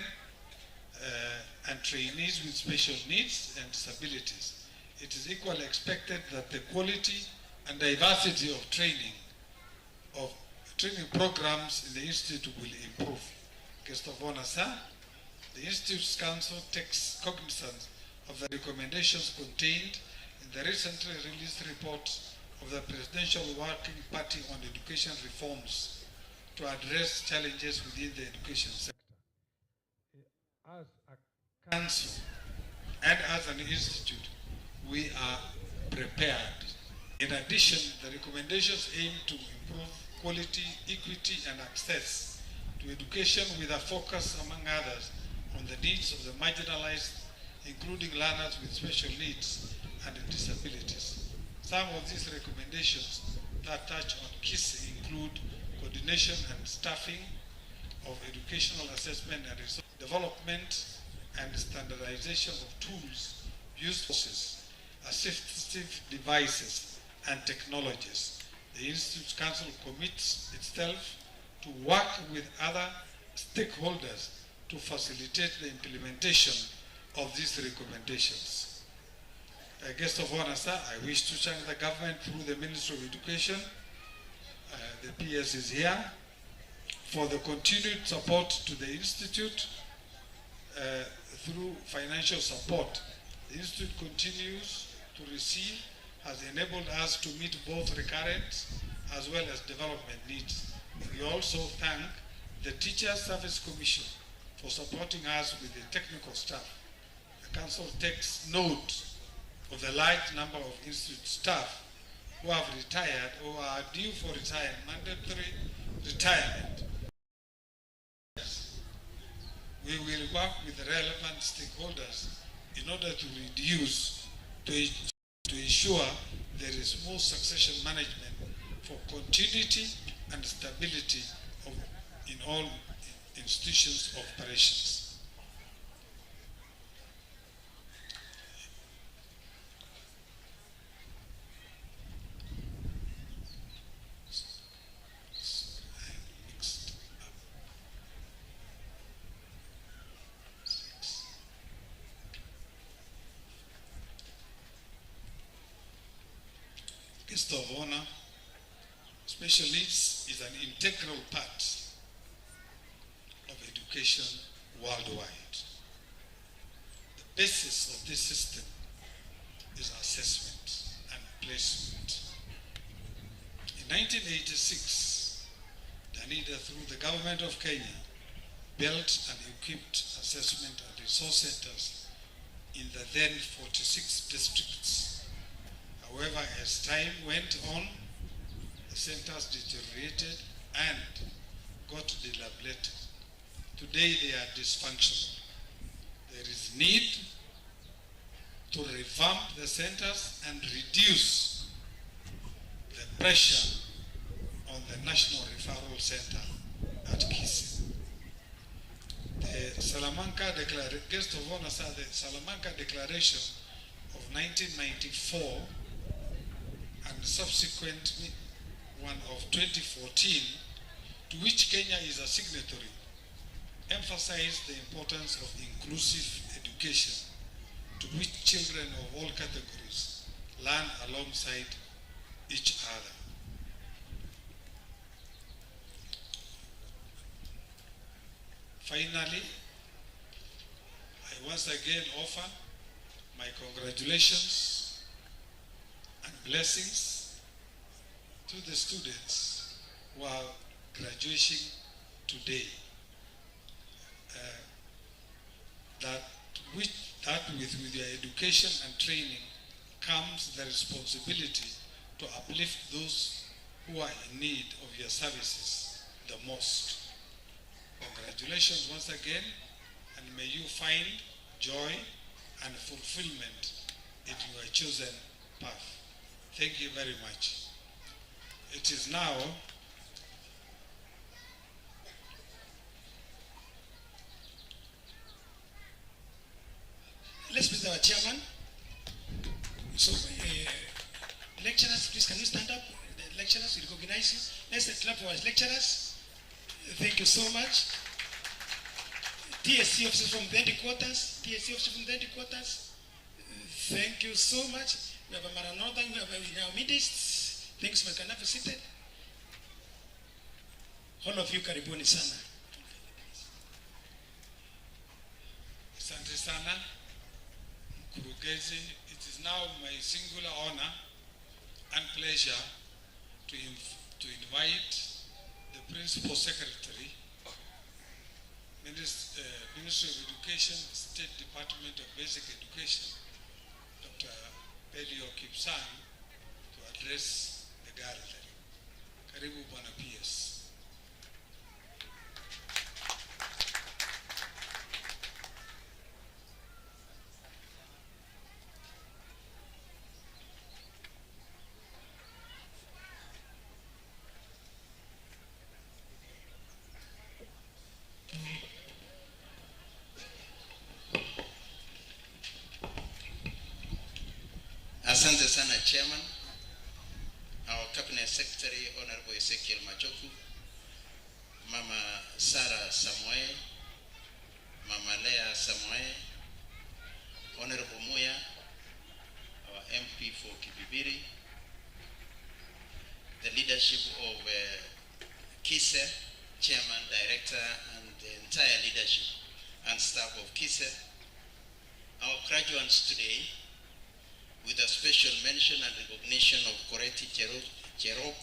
and trainees with special needs and disabilities. It is equally expected that the quality and diversity of training programs in the institute will improve. Guest of honor, sir, the institute's council takes cognizance of the recommendations contained in the recently released report of the Presidential Working Party on Education Reforms to address challenges within the education sector. As a council and as an institute, we are prepared. In addition, the recommendations aim to improve quality, equity, and access to education with a focus, among others, on the needs of the marginalized, including learners with special needs and disabilities. Some of these recommendations that touch on Kise include coordination and staffing of educational assessment and resource development and standardization of tools, use forces, assistive devices, and technologies. The Institute's Council commits itself to work with other stakeholders to facilitate the implementation of these recommendations. Guest of honor, sir, I wish to thank the government through the Ministry of Education, the PS is here, for the continued support to the Institute through financial support. The Institute continues to receive, has enabled us to meet both recurrent as well as development needs. We also thank the Teachers Service Commission for supporting us with the technical staff. The Council takes note of the large number of Institute staff who have retired or are due for mandatory retirement. We will work with the relevant stakeholders in order to reduce, to ensure there is more succession management for continuity and stability in all institutions of operations. guest of honor, special needs is an integral part of education worldwide. The basis of this system is assessment and placement. In 1986, Danida, through the government of Kenya, built and equipped assessment and resource centers in the then 46 districts. However, as time went on, the centers deteriorated and got dilapidated. Today they are dysfunctional. There is need to revamp the centers and reduce the pressure on the National Referral Center at Kise. The Salamanca Guest of Honor said the Salamanca Declaration of 1994 and subsequent one of 2014, to which Kenya is a signatory, emphasized the importance of inclusive education to which children of all categories learn alongside each other. Finally, I once again offer my congratulations and blessings to the students who are graduating today. That with your education and training comes the responsibility to uplift those who are in need of your services the most. Congratulations once again, and may you find joy and fulfillment in your chosen path. Thank you very much. It is now let's present our chairman. So, lecturers, please can you stand up? The lecturers, we recognize you. Let's clap for our lecturers. Thank you so much. TSC officers from the headquarters. TSC officers from the headquarters. Thank you so much. We have a Maranatha, we have in our midst. Thanks, my can have seated. All of you, karibuni sana. Asante sana. Mkurugenzi, it is now my singular honor and pleasure to invite the Principal Secretary, Ministry of Education, State Department of Basic Education, Dr. Pelio Kipsang, to address the gathering. Karibu Bwana PS. Asante sana Chairman, our Cabinet Secretary, Honorable Ezekiel Machoku, Mama Sarah Samuel, Mama Leah Samuel, Honorable Muya, our MP for Kibibiri, the leadership of Kise, Chairman, Director, and the entire leadership and staff of Kise, our graduates today, with a special mention and recognition of Koreti Cherop,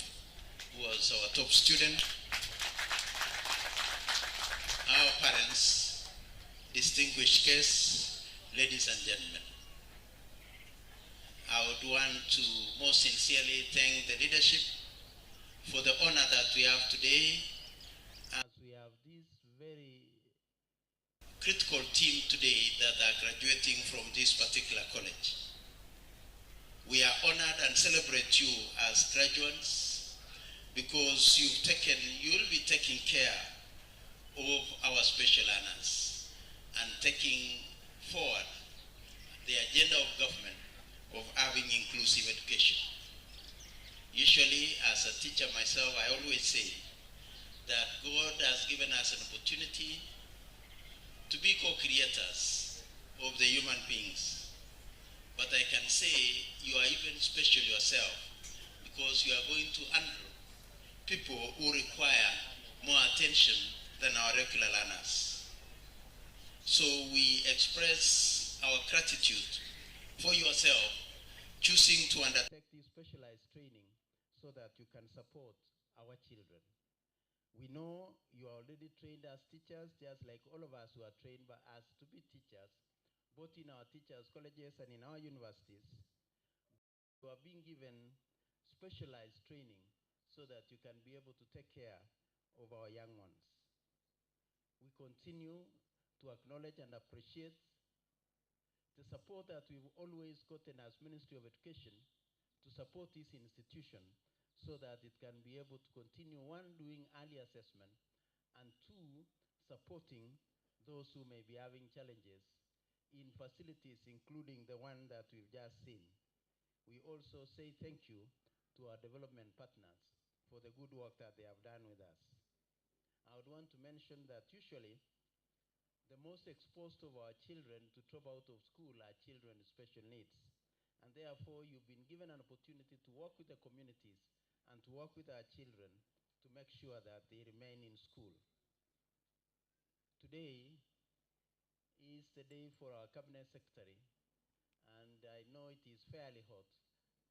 who was our top student, our parents, distinguished guests, ladies and gentlemen. I would want to most sincerely thank the leadership for the honor that we have today, as we have this very critical team today that are graduating from this particular college. We are honored and celebrate you as graduates because you'll be taking care of our special learners and taking forward the agenda of government of having inclusive education. Usually, as a teacher myself, I always say that God has given us an opportunity to be co-creators of the human beings. But I can say you are even special yourself because you are going to handle people who require more attention than our regular learners. So we express our gratitude for yourself choosing to undertake this specialized training so that you can support our children. We know you are already trained as teachers, just like all of us who are trained by us to be teachers, both in our teachers' colleges and in our universities. You are being given specialized training so that you can be able to take care of our young ones. We continue to acknowledge and appreciate the support that we've always gotten as Ministry of Education to support this institution so that it can be able to continue, one, doing early assessment, and two, supporting those who may be having challenges in facilities, including the one that we've just seen. We also say thank you to our development partners for the good work that they have done with us. I would want to mention that usually the most exposed of our children to drop out of school are children with special needs. And therefore, you've been given an opportunity to work with the communities and to work with our children to make sure that they remain in school. Today is the day for our Cabinet Secretary, and I know it is fairly hot,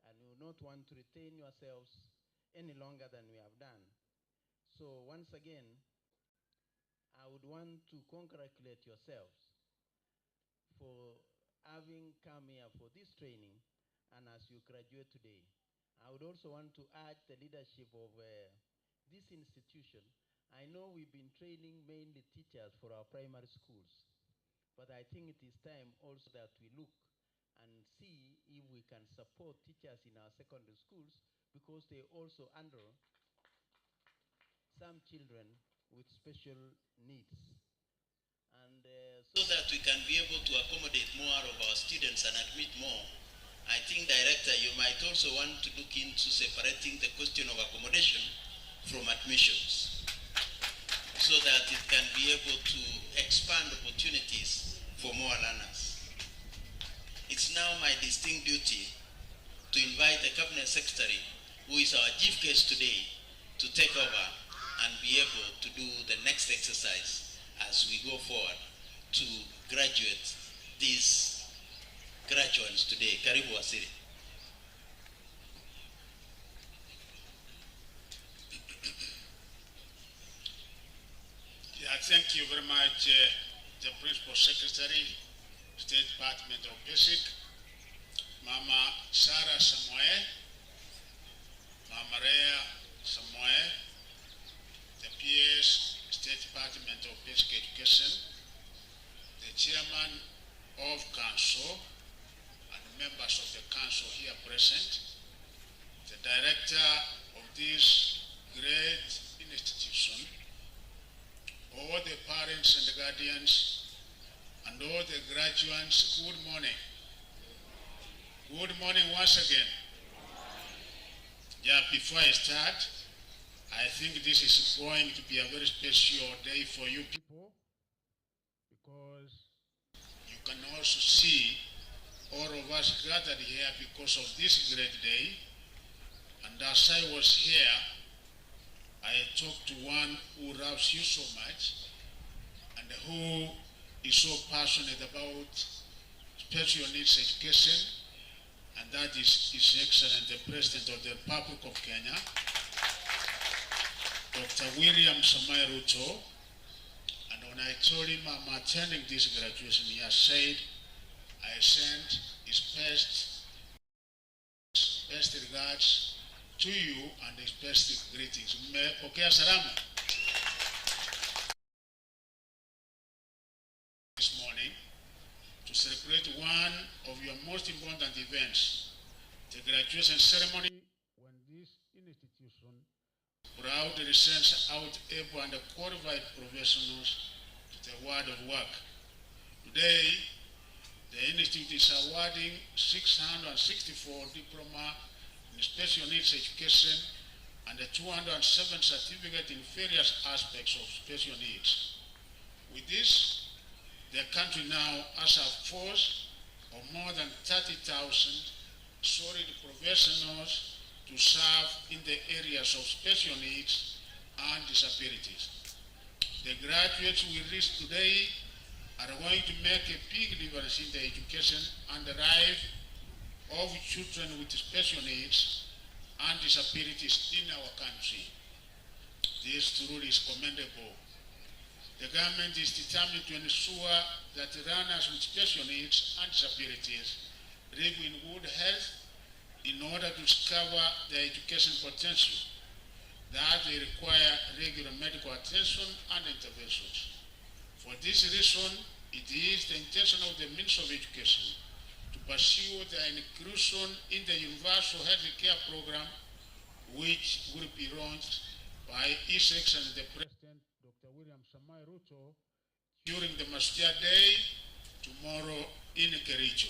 and we will not want to retain yourselves any longer than we have done. So once again, I would want to congratulate yourselves for having come here for this training, and as you graduate today. I would also want to urge the leadership of this institution. I know we've been training mainly teachers for our primary schools, but I think it is time also that we look and see if we can support teachers in our secondary schools, because they also handle some children with special needs. And so that we can be able to accommodate more of our students and admit more, I think, Director, you might also want to look into separating the question of accommodation from admissions so that it can be able to expand opportunities for more learners. It's now my distinct duty to invite the Cabinet Secretary, who is our chief guest today, to take over and be able to do the next exercise as we go forward to graduate these graduates today. Karibu Wasiri. Yeah, thank you very much, the Principal Secretary, State Department of Basic, Mama Sarah Samoe, Mama Rea Samoe, the PS, State Department of Basic Education, the Chairman of Council, and members of the Council here present, the Director of this great institution, all the parents and the guardians, and all the graduates, good morning. Good morning once again. Yeah, before I start, I think this is going to be a very special day for you people, because you can also see all of us gathered here because of this great day. And as I was here, I talked to one who loves you so much and who is so passionate about special needs education, and that is His Excellency the President of the Republic of Kenya, Dr. William Samoei Ruto. And when I told him I'm attending this graduation, he has said, I send his best regards to you and his best greetings. Mmepokea salama this morning to celebrate one of your most important events, the graduation ceremony, when this institution proudly sends out able and qualified professionals to the world of work. Today, the institute is awarding 664 diploma in special needs education and 207 certificates in various aspects of special needs. With this, the country now has a force of more than 30,000 solid professionals to serve in the areas of special needs and disabilities. The graduates we reach today are going to make a big difference in the education and the life of children with special needs and disabilities in our country. This truly is commendable. The government is determined to ensure that learners with special needs and disabilities live in good health in order to discover their education potential, that they require regular medical attention and interventions. For this reason, it is the intention of the Ministry of Education to pursue their inclusion in the Universal Health Care Program, which will be launched by His Excellency the President, Dr. William Samoei Ruto, during the Mastia Day tomorrow in Kericho.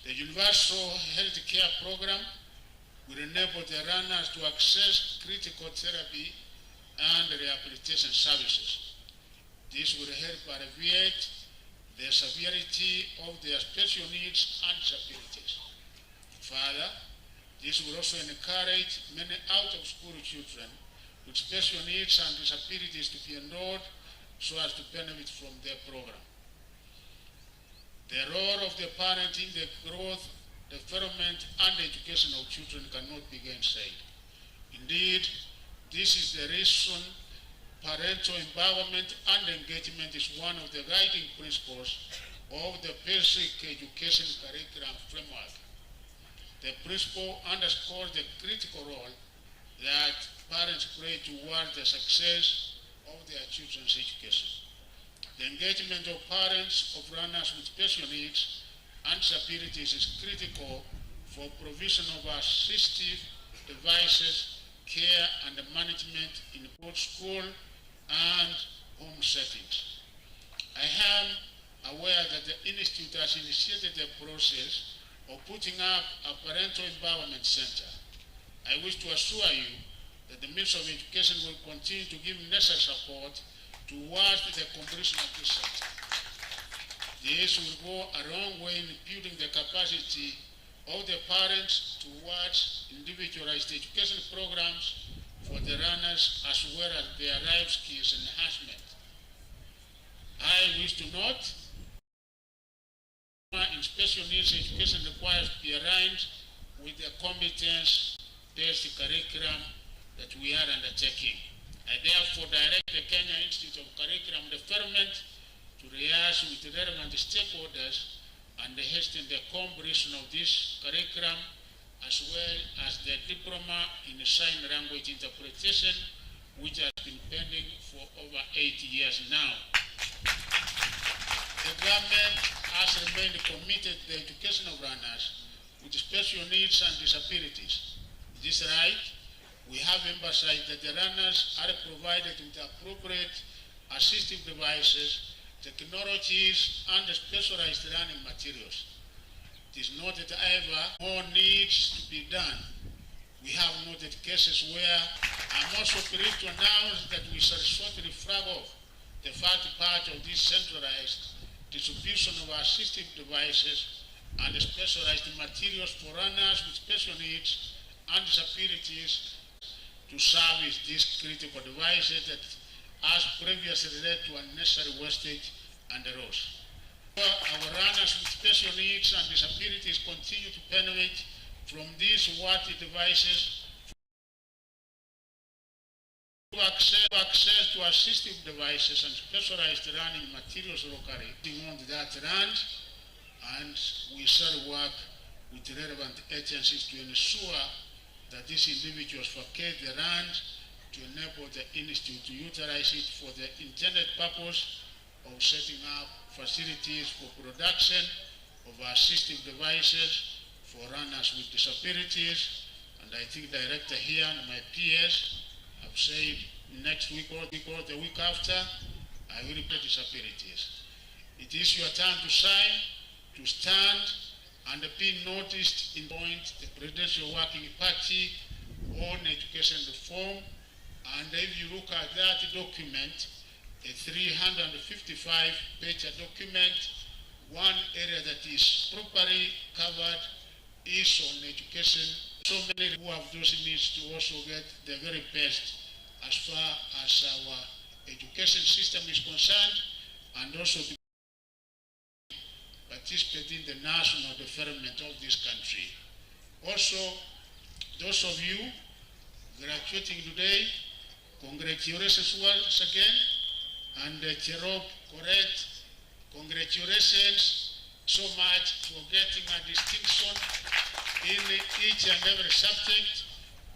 The Universal Health Care Program will enable the runners to access critical therapy and rehabilitation services. This will help alleviate the severity of their special needs and disabilities. Further, this will also encourage many out-of-school children with special needs and disabilities to be enrolled so as to benefit from their program. The role of the parent in the growth, development, and education of children cannot be gainsaid. Indeed, this is the reason parental empowerment and engagement is one of the guiding principles of the basic education curriculum framework. The principle underscores the critical role that parents play towards the success of their children's education. The engagement of parents of learners with special needs and disabilities is critical for provision of assistive devices, care and management in both school and home settings. I am aware that the Institute has initiated the process of putting up a parental empowerment center. I wish to assure you that the Ministry of Education will continue to give necessary support towards the completion of this center. This will go a long way in building the capacity of the parents towards individualized education programs for the learners as well as their life skills enhancement. I wish to note in special needs education requires to be aligned with the competence-based curriculum that we are undertaking. I therefore direct the Kenya Institute of Curriculum Development to liaise with the relevant stakeholders and hasten the completion of this curriculum as well as the diploma in sign language interpretation, which has been pending for over 8 years now. The government has remained committed to the education of learners with special needs and disabilities. This right, we have emphasized that the learners are provided with appropriate assistive devices, technologies, and specialized learning materials. It is noted, however, more needs to be done. We have noted cases where I'm also pleased to announce that we shall shortly flag off the first part of this centralized distribution of assistive devices and specialized materials for learners with special needs and disabilities to service these critical devices that has previously led to unnecessary wastage and loss. Our learners with special needs and disabilities continue to benefit from these worthy devices. Access to assistive devices and specialized learning materials locally on that land, and we shall work with relevant agencies to ensure that these individuals vacate the land to enable the institute to utilize it for the intended purpose of setting up facilities for production of assistive devices for runners with disabilities. And I think Director here and my peers have said next week or the week after, I will report disabilities. It is your turn to shine, to stand, and be noticed in point the Presidential Working Party on education reform. And if you look at that document, a 355-page document, one area that is properly covered is on education So many who have those needs to also get the very best as far as our education system is concerned, and also to participate in the national development of this country. Also, those of you graduating today, congratulations once again, and Cherop, correct, congratulations so much for getting a distinction in each and every subject.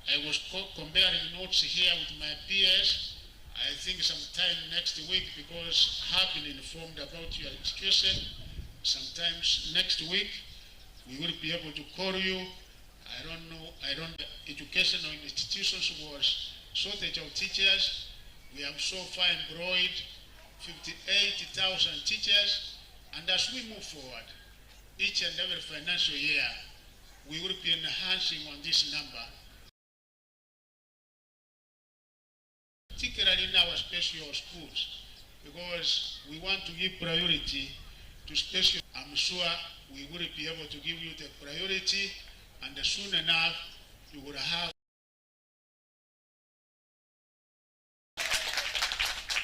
I was comparing notes here with my peers. I think sometime next week, because I have been informed about your education, sometimes next week we will be able to call you. Educational institutions was shortage of teachers. We have so far employed 58,000 teachers, and as we move forward, each and every financial year, we will be enhancing on this number, particularly in our special schools, because we want to give priority to special. I'm sure we will be able to give you the priority, and soon enough you will have.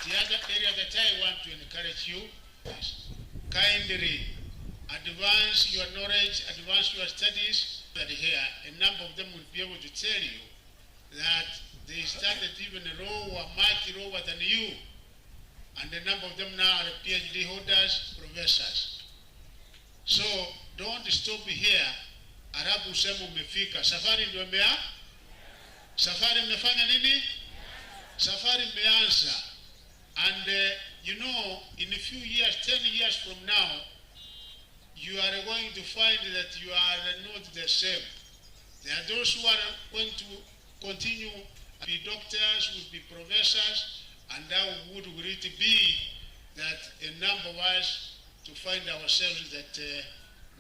The other area that I want to encourage you is kindly advance your knowledge, advance your studies. That here, a number of them will be able to tell you that they started even lower, much lower than you, and a number of them now are PhD holders, professors. So don't stop here. Arabu sema umefika. Safari ndio safari mmefanya nini? Safari imeanza. And you know, in a few years, 10 years from now, you are going to find that you are not the same. There are those who are going to continue to be doctors, will be professors, and how would it be that a number of us to find ourselves that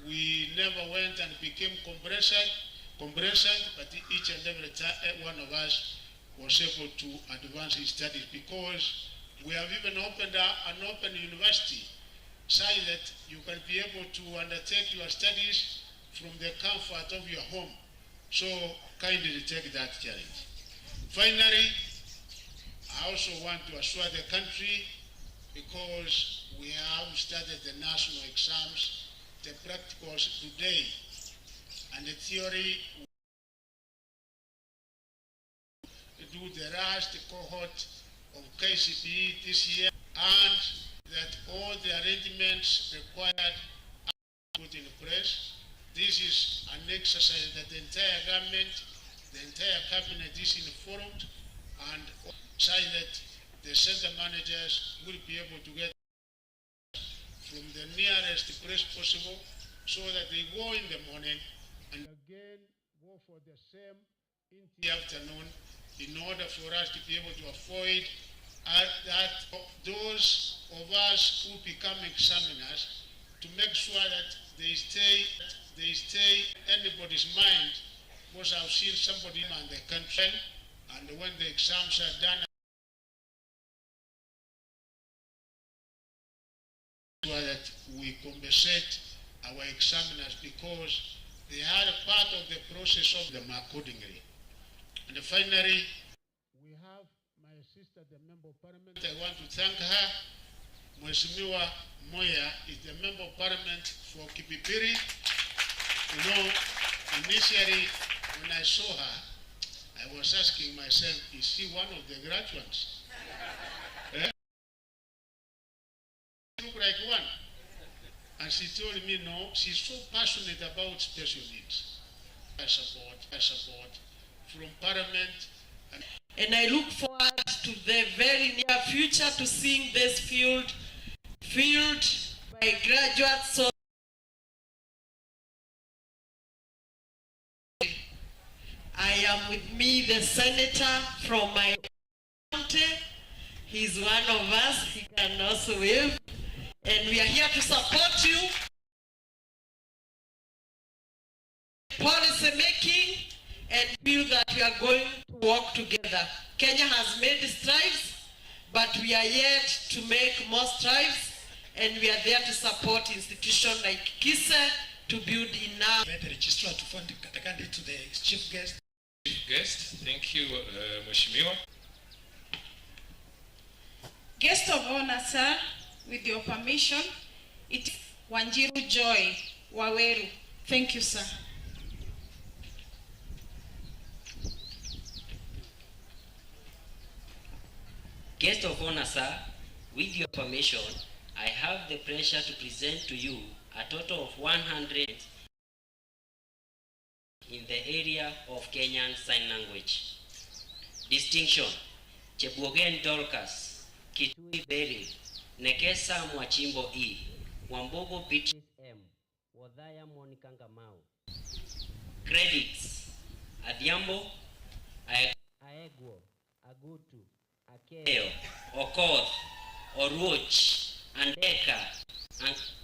we never went and became complacent, but each and every one of us was able to advance his studies, because we have even opened an open university so that you can be able to undertake your studies from the comfort of your home. So kindly take that challenge. Finally, I also want to assure the country, because we have started the national exams, the practicals today, and the theory do the last cohort of KCPE this year, and that all the arrangements required are put in place. This is an exercise that the entire government, the entire cabinet is informed, and so that the center managers will be able to get from the nearest place possible, so that they go in the morning and again go for the same in the afternoon, in order for us to be able to avoid that those of us who become examiners, to make sure that they stay anybody's mind, because I've seen somebody in the country, and when the exams are done, sure that we compensate our examiners, because they are a part of the process of them accordingly. And finally, we have my sister, the Member of Parliament. I want to thank her. Mheshimiwa Moya is the Member of Parliament for Kipipiri. You know, initially when I saw her, I was asking myself, is she one of the graduates? Look like one. And she told me, no, she's so passionate about special needs. I support from Parliament. And I look forward to the very near future to seeing this field by graduates. So I am with me the senator from my county. He's one of us. He can also wave. And we are here to support you. Policy making, and feel that we are going to work together. Kenya has made strides, but we are yet to make more strides, and we are there to support institutions like Kise to build enough. The registrar to fund the candidate to the chief guest. Chief guest, thank you, Mheshimiwa. Guest of honor, sir, with your permission, it is Wanjiru Joy Waweru. Thank you, sir. Guest of honor, sir, with your permission, I have the pleasure to present to you a total of 100 in the area of Kenyan Sign Language. Distinction: Chebwogen Dorcas, Kitui Berry, Nekesa Mwachimbo E, Wambogo Beatrice M, Wadhaya Monica Ngamau. Credits: Adhiambo, Aegwo, Agutu, Akeo, Okoth, Oruoch, Andeka,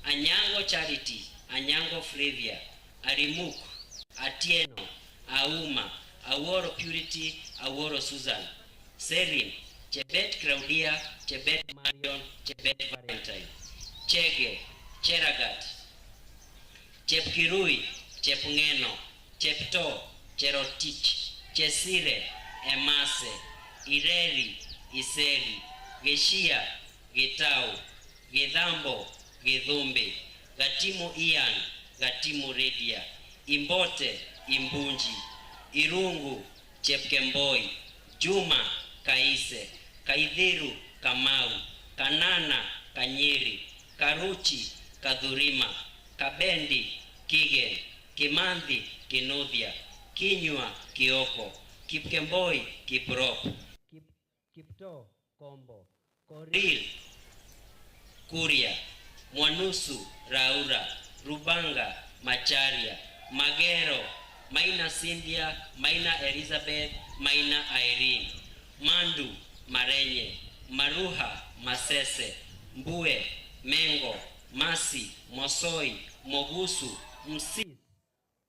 Anyango Charity, Anyango Flavia, Arimuk, Atieno, Auma, Aworo Purity, Aworo Susan, Serin, Chebet Claudia, Chebet Marion, Chebet Valentine, Chege, Cheragat, Chepkirui, Chepngeno, Chepto, Cherotich, Chesire, Emase, Ireri, Iseri, Geshia, Getau, Gedhambo, Gedhumbe, Gatimu Ian, Gatimu Redia, Imbote, Imbunji, Irungu, Chepkemboi, Juma, Kaise, Kaidhiru, Kamau, Kanana, Kanyiri, Karuchi, Kadhurima, Kabendi, Kigen, Kimandhi, Kinudhia, Kinywa, Kioko, Kipkemboi, Kiprop, Kipto, Kombo, Koril, Kuria, Mwanusu, Raura, Rubanga, Macharia, Magero, Maina Cynthia, Maina Elizabeth, Maina Irene, Mandu, Marenye, Maruha, Masese, Mbue, Mengo, Masi, Mosoi, Mogusu, Msis,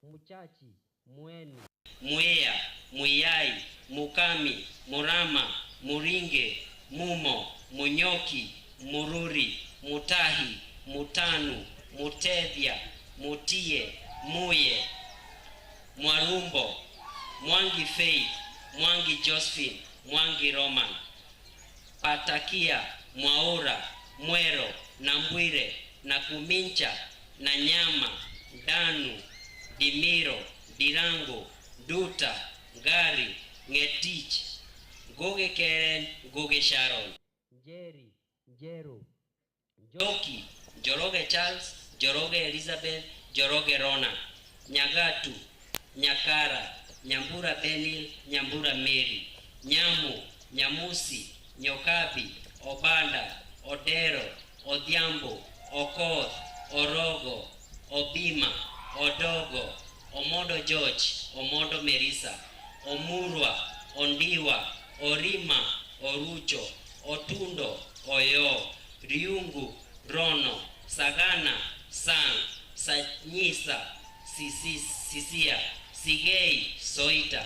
Muchachi, Mweni, Mwea, Muyai, Mukami, Murama, Muringe, Mumo, Munyoki, Mururi, Mutahi, Mutanu, Mutevya, Mutie, Muye, Mwarumbo, Mwangi Faith, Mwangi Josephine, Mwangi Roman, Patakia, Mwaura, Mwero, Nambwire, Nakumincha, Nanyama, Danu, Dimiro, Dirango, Duta, Gari, Ngetich, Goge Keren, Goge Sharon, Jerry, Jeru, Joki, Joroge Charles, Joroge Elizabeth, Joroge Rona, Nyagatu, Nyakara, Nyambura Benil, Nyambura Mary, Nyamu, Nyamusi, Nyokabi, Obanda, Odero, Odhiambo, Okoth, Orogo, Obima, Odogo, Omodo George, Omodo Merisa, Omurwa, Ondiwa, Orima, Orucho, Otundo, Oyo, Riungu, Rono, Sagana, Sang, Sanyisa, Sisia, Sigei, Soita,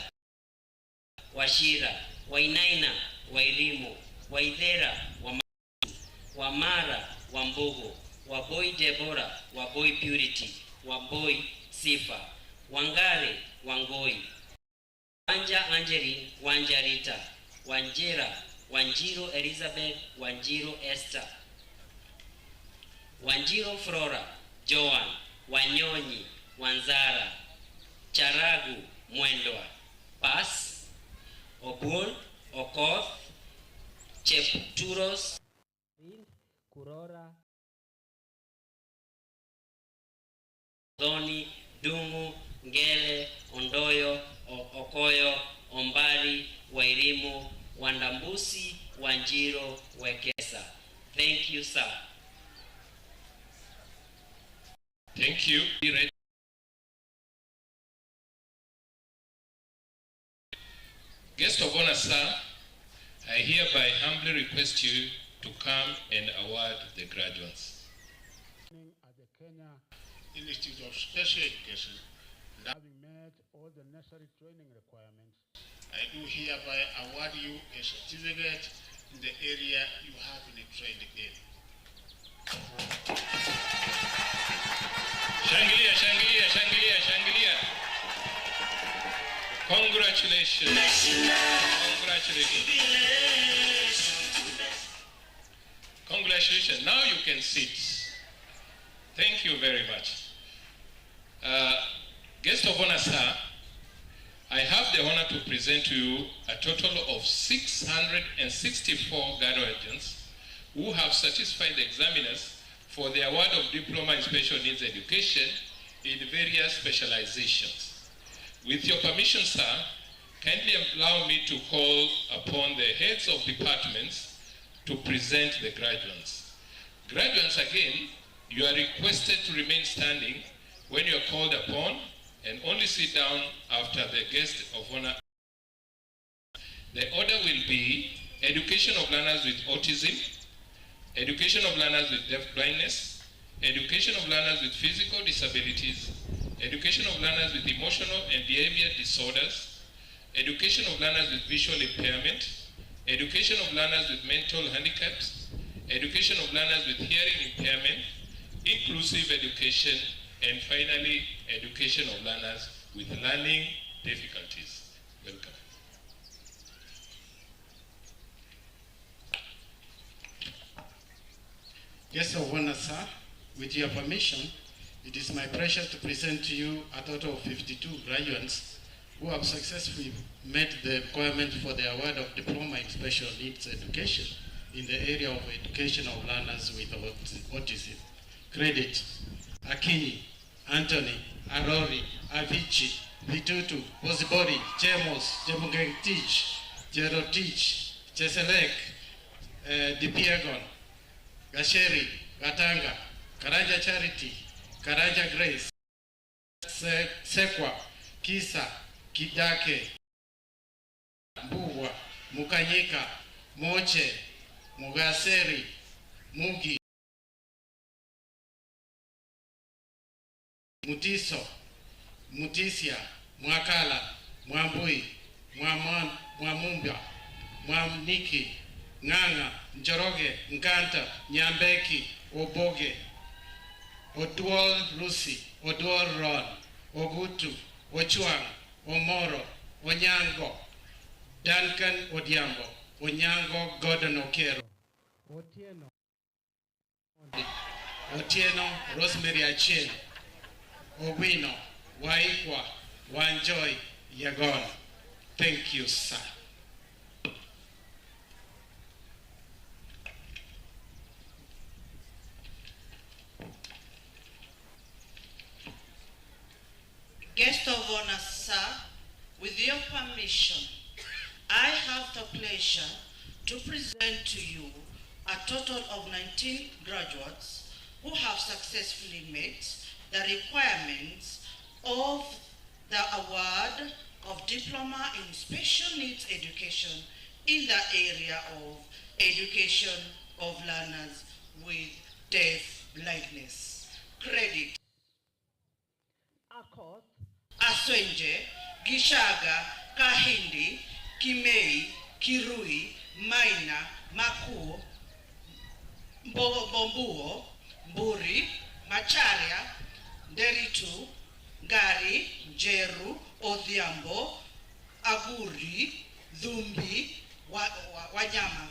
Washira, Wainaina, Wairimu, Waithera, Wamara, Wambogo, Waboi Deborah, Waboi Purity, Waboi Sifa, Wangare, Wangoi, Wanja Angeline, Wanjarita, Wanjira, Wanjiro Elizabeth, Wanjiro Esther, Wanjiro Flora, Joan, Wanyonyi, Wanzara, Charagu, Mwendwa, Pas, Obul, Okoth, Chepturos, Kurora, Doni, Dungu, Ngele, Ondoyo, Okoyo, Ombari, Wairimu, Wandambusi, Wanjiro, Wekesa. Thank you, sir. Thank you. Be ready. Guest of honor, sir, I hereby humbly request you to come and award the graduates. At the Kenya Institute of Special Education, having met all the necessary training requirements, I do hereby award you a certificate in the area you have been trained in. Shangilia, shangilia. Congratulations. Congratulations. Congratulations. Now you can sit. Thank you very much. Guest of honor, sir, I have the honor to present to you a total of 664 graduates who have satisfied the examiners for the award of Diploma in Special Needs Education in various specializations. With your permission, sir, kindly allow me to call upon the heads of departments to present the graduates. Graduates, again, you are requested to remain standing when you are called upon and only sit down after the guest of honor. The order will be education of learners with autism, education of learners with deaf blindness, education of learners with physical disabilities, education of learners with emotional and behavior disorders, education of learners with visual impairment, education of learners with mental handicaps, education of learners with hearing impairment, inclusive education, and finally, education of learners with learning difficulties. Welcome. Guest of honor, sir, with your permission, it is my pleasure to present to you a total of 52 graduates who have successfully met the requirement for the award of Diploma in Special Needs Education in the area of education of learners with autism. Credit: Akinyi, Anthony, Arori, Avicii, Vitutu, Bosibori, Chemos, Jemugengtich, Jerotich, Cheselek, Dipiegon, Gasheri, Gatanga, Karaja Charity, Karaja Grace, Sekwa, Kisa, Kidake, Mbuwa, Mukanyika, Moche, Mugaseri, Mugi, Mutiso, Mutisia, Mwakala, Mwambui, Mwamumba, Mwamniki, Nganga, Njoroge, Nkanta, Nyambeki, Oboge, Oduol Lucy, Oduol Ron, Ogutu, Ochuang, Omoro, Onyango, Duncan Odiambo, Onyango Gordon Okero, Otieno Rosemary Achieng, Owino, Waikwa, Wanjoy, Yagon. Thank you, sir. Guest of honor, sir, with your permission, I have the pleasure to present to you a total of 19 graduates who have successfully met the requirements of the award of Diploma in Special Needs Education in the area of education of learners with deaf blindness. Credit: Akoth, Aswenje, Gishaga, Kahindi, Kimei, Kirui, Maina, Makuo, Bombuo, Mburi, Macharia, Deritu, Gari, Jeru, Odhiambo, Aguri, Dhumbi, Wanyama.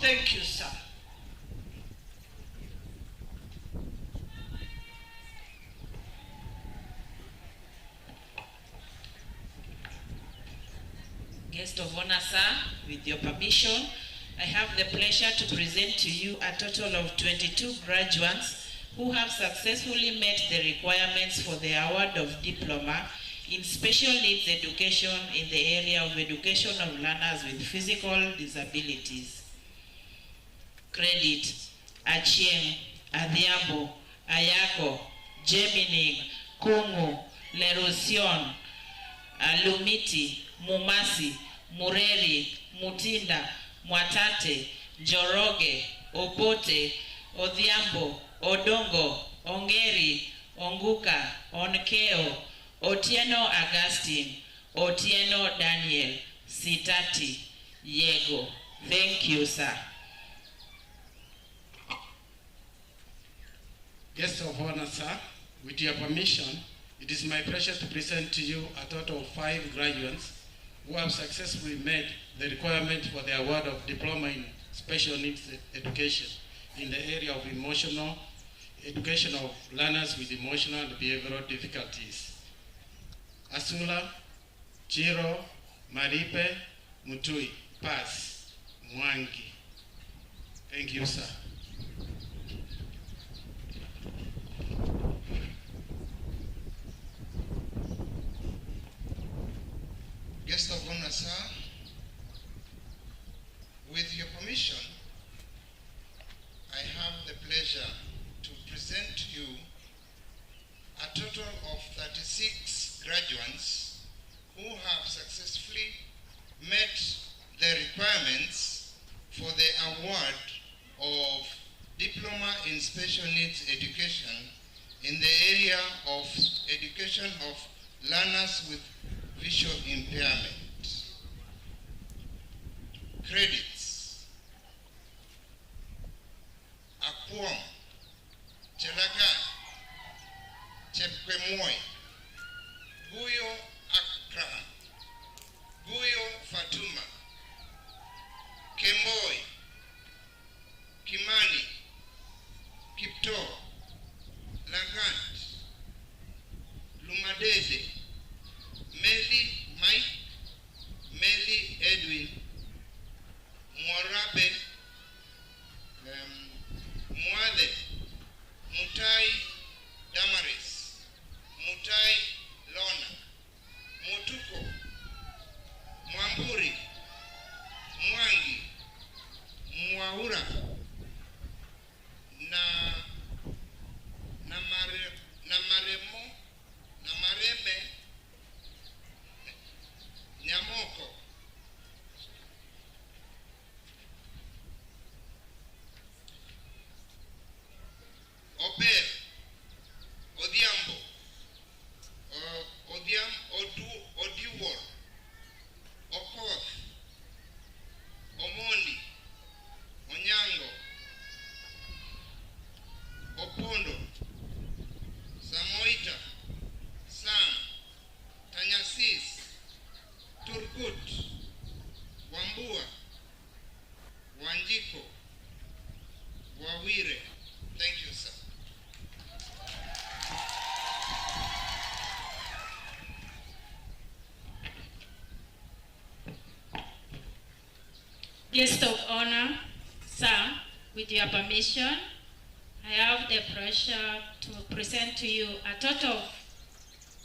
Thank you, sir. Guest of honor, sir, with your permission, I have the pleasure to present to you a total of 22 graduates who have successfully met the requirements for the award of Diploma in Special Needs Education in the area of education of learners with physical disabilities. Credit: Achieng, Adhiambo, Ayako, Gemining, Kungu, Lerusion, Lumiti, Mumasi, Mureri, Mutinda, Mwatate, Njoroge, Obote, Odhiambo, Odongo, Ongeri, Onguka, Onkeo, Otieno Augustine, Otieno Daniel, Sitati, Yego. Thank you, sir. Guest of honor, sir, with your permission, it is my pleasure to present to you a total of 5 graduates who have successfully met the requirement for the award of Diploma in Special Needs Education in the area of emotional education of learners with emotional and behavioral difficulties. Asula, Chiro, Maripe, Mutui, Pass, Mwangi. Thank you, sir. Guest of honor, sir, with your permission, I have the pleasure to present to you a total of 36 graduates who have successfully met the requirements for the award of Diploma in Special Needs Education in the area of education of learners with visual impairment. Credits: Akwom, Chelagat, Chepkemoi, Guyo Akraham, Guyo Fatuma, Kemboi, Kimani, Kipto, Lagat, Lumadede, Meli Mike, Meli Edwin, Morabe, Mwade, Mutai Damaris, Mutai Lona, Mutuko, Mwamburi, Mwangi, Mwaura, Namareme, Nyamoko. Ober, Odiambo, Odiwor, Okoth, Omondi, Onyango, Opondo, Samoita, Sam, Tanyasis, Turgut, Wambua, Wanjiko, Wawire. Thank you, sir. Guest of honor, sir, with your permission, I have the pleasure to present to you a total of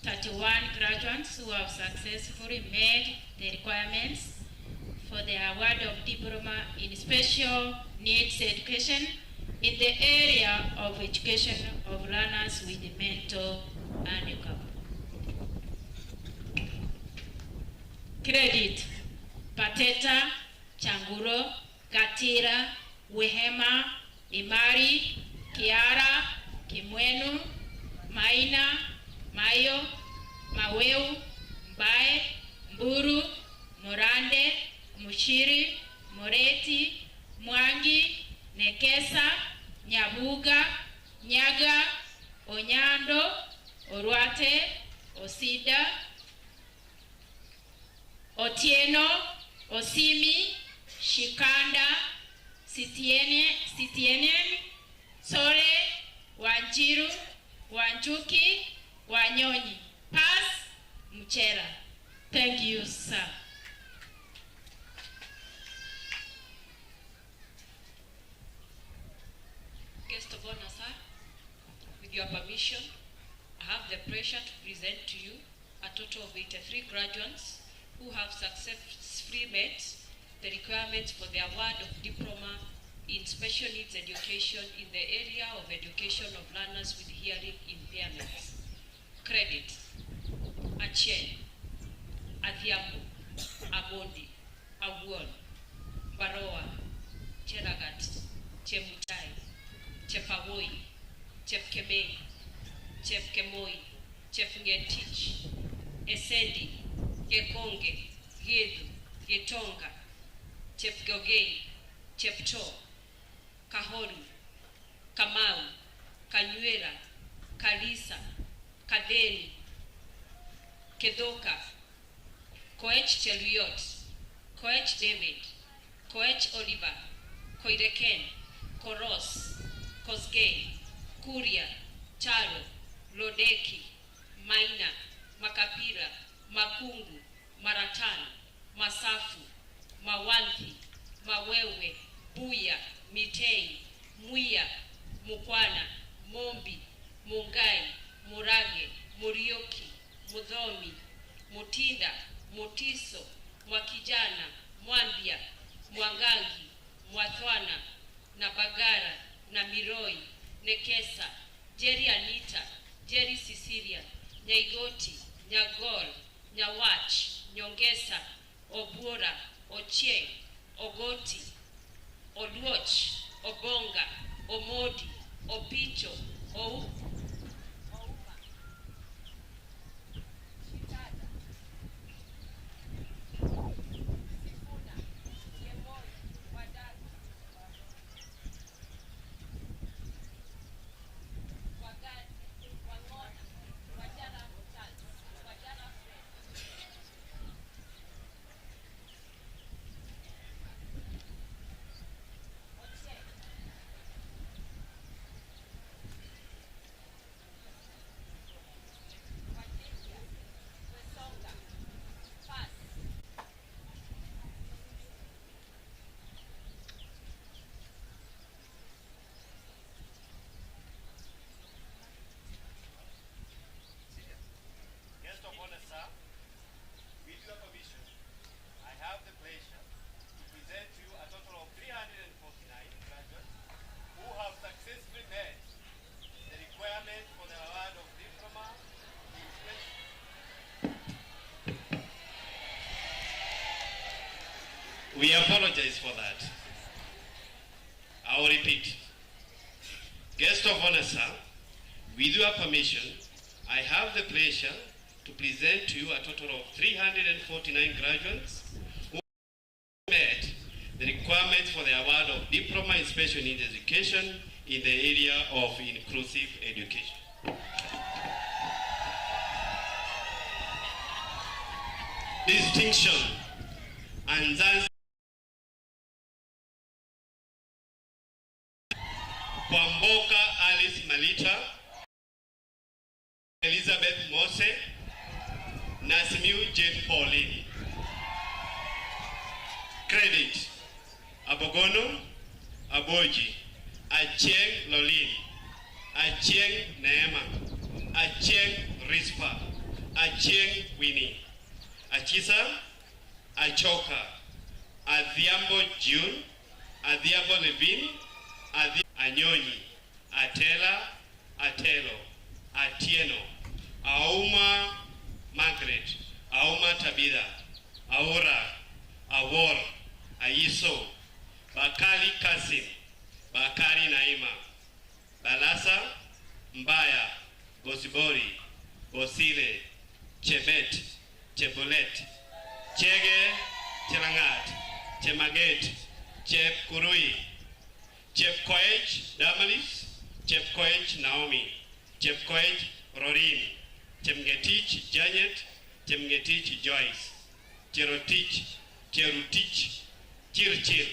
31 graduates who have successfully met the requirements for the award of Diploma in Special Needs Education in the area of education of learners with mental handicap. Credit: Pateta, Changuro, Gatira, Wehema, Imari, Kiara, Kimwenu, Maina, Mayo, Maweu, Mbae, Mburu, Morande, Mushiri, Moreti, Mwangi, Nekesa, Nyabuga, Nyaga, Onyando, Orwate, Osida, Otieno, Osimi, Shikanda, Sitienen, Sore, Wanjiru, Wanjuki, Wanyonyi. Pass, Mchera. Thank you, sir. Guest of honor, sir, with your permission, I have the pleasure to present to you a total of 83 graduates who have successfully met the requirements for the award of Diploma in Special Needs Education in the area of education of learners with hearing impairments. Credit: Achien, Adhiambo, Abondi, Awuon, Baroa, Chelagat, Chemutai, Chepawoi, Chepkemei, Chepkemoi, Chepngetich, Esedi, Gekonge, Gedu, Getonga, Chepgogei, Chepto, Kaholu, Kamau, Kanyuera, Kalisa, Kadeni, Kedoka, Koech Cheluyot, Koech David, Koech Oliver, Koireken, Koros, Kosgei, Kuria, Charo, Lodeki, Maina, Makapira, Makungu, Maratan, Masafu, Mawanthi, Mawewe, Buya, Mitei, Muya, Mukwana, Mombi, Mungai, Murage, Murioki, Mudhomi, Mutinda, Mutiso, Mwakijana, Mwambia, Mwangangi, Mwathwana, Nabagara, Namiroi, Nekesa, Jerry Anita, Jerry Cecilia, Nyaigoti, Nyagol, Nyawach, Nyongesa, Obura, Ochieng, Ogoti, Oluoch, Obonga, Omodi, Opicho, Guest of honor, sir, with your permission, I have the pleasure to present to you a total of 349 graduates who have successfully met the requirement for the award of diploma in We apologize for that. I will repeat. Guest of honor, sir, with your permission, I have the pleasure to present to you a total of 349 graduates who met the requirements for the award of Diploma in Special Needs Education in the area of inclusive education. Distinction and Kwamboka Alice Malita, Elizabeth Mose, Nasimiu Jane Pauline. Credit: Abogono, Aboji, Achieng Lolin, Achieng Neema, Achieng Rispa, Achieng Winnie, Achisa, Achoka, Adhiambo June, Adhiambo Levin, Anyonyi, Atela, Atelo, Atieno, Auma Margaret, Auma Tabitha, Aura, Awor, Aiso, Bakari Kasim, Bakari Naima, Balasa, Mbaya, Bosibori, Bosile, Chebet, Chebolet, Chege, Chelangat, Chemaget, Chep Kurui, Chep Koech Damalis, Chep Koech Naomi, Chep Koech Rorin, Chemgetich Janet, Chemgetich Joyce, Cherotich, Cherutich, Chirchir,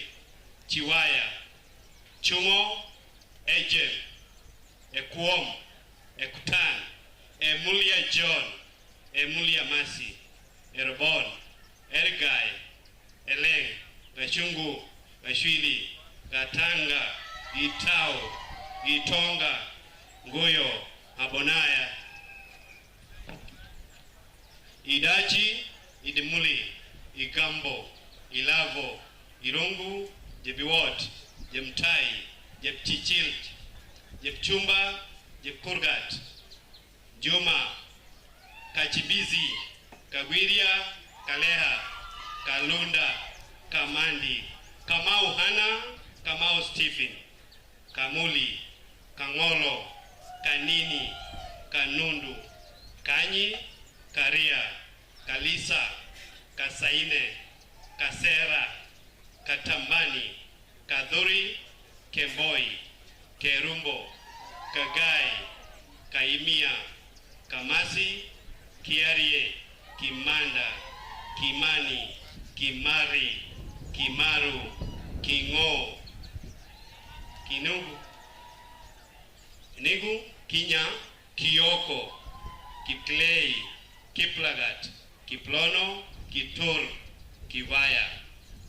Chiwaya, Chumo, Ejel, Ekwom, Ekutan, Emulia John, Emulia Masi, Erebon, Ergai, Eleng, Gachungu, Gashwili, Gatanga, Gitao, Gitonga, Nguyo, Abonaya, Idachi, Idimuli, Igambo, Ilavo, Irungu, Jebiwot, Jemtai, Jepchichil, Jepchumba, Jepkurgat, Juma, Kachibizi, Kagwiria, Kaleha, Kalunda, Kamandi, Kamau Hana, Kamau Stephen, Kamuli, Kangolo, Kanini, Kanundu, Kanyi, Karia, Kalisa, Kasaine, Kasera, Katambani, Kadhuri, Kemboi, Kerumbo, Kagai, Kaimia, Kamasi, Kiarie, Kimanda, Kimani, Kimari, Kimaru, Kingo, Kinugu, Nigu, Kinya, Kioko, Kiklei, Kiplagat, Kiplono, Kitur, Kivaya,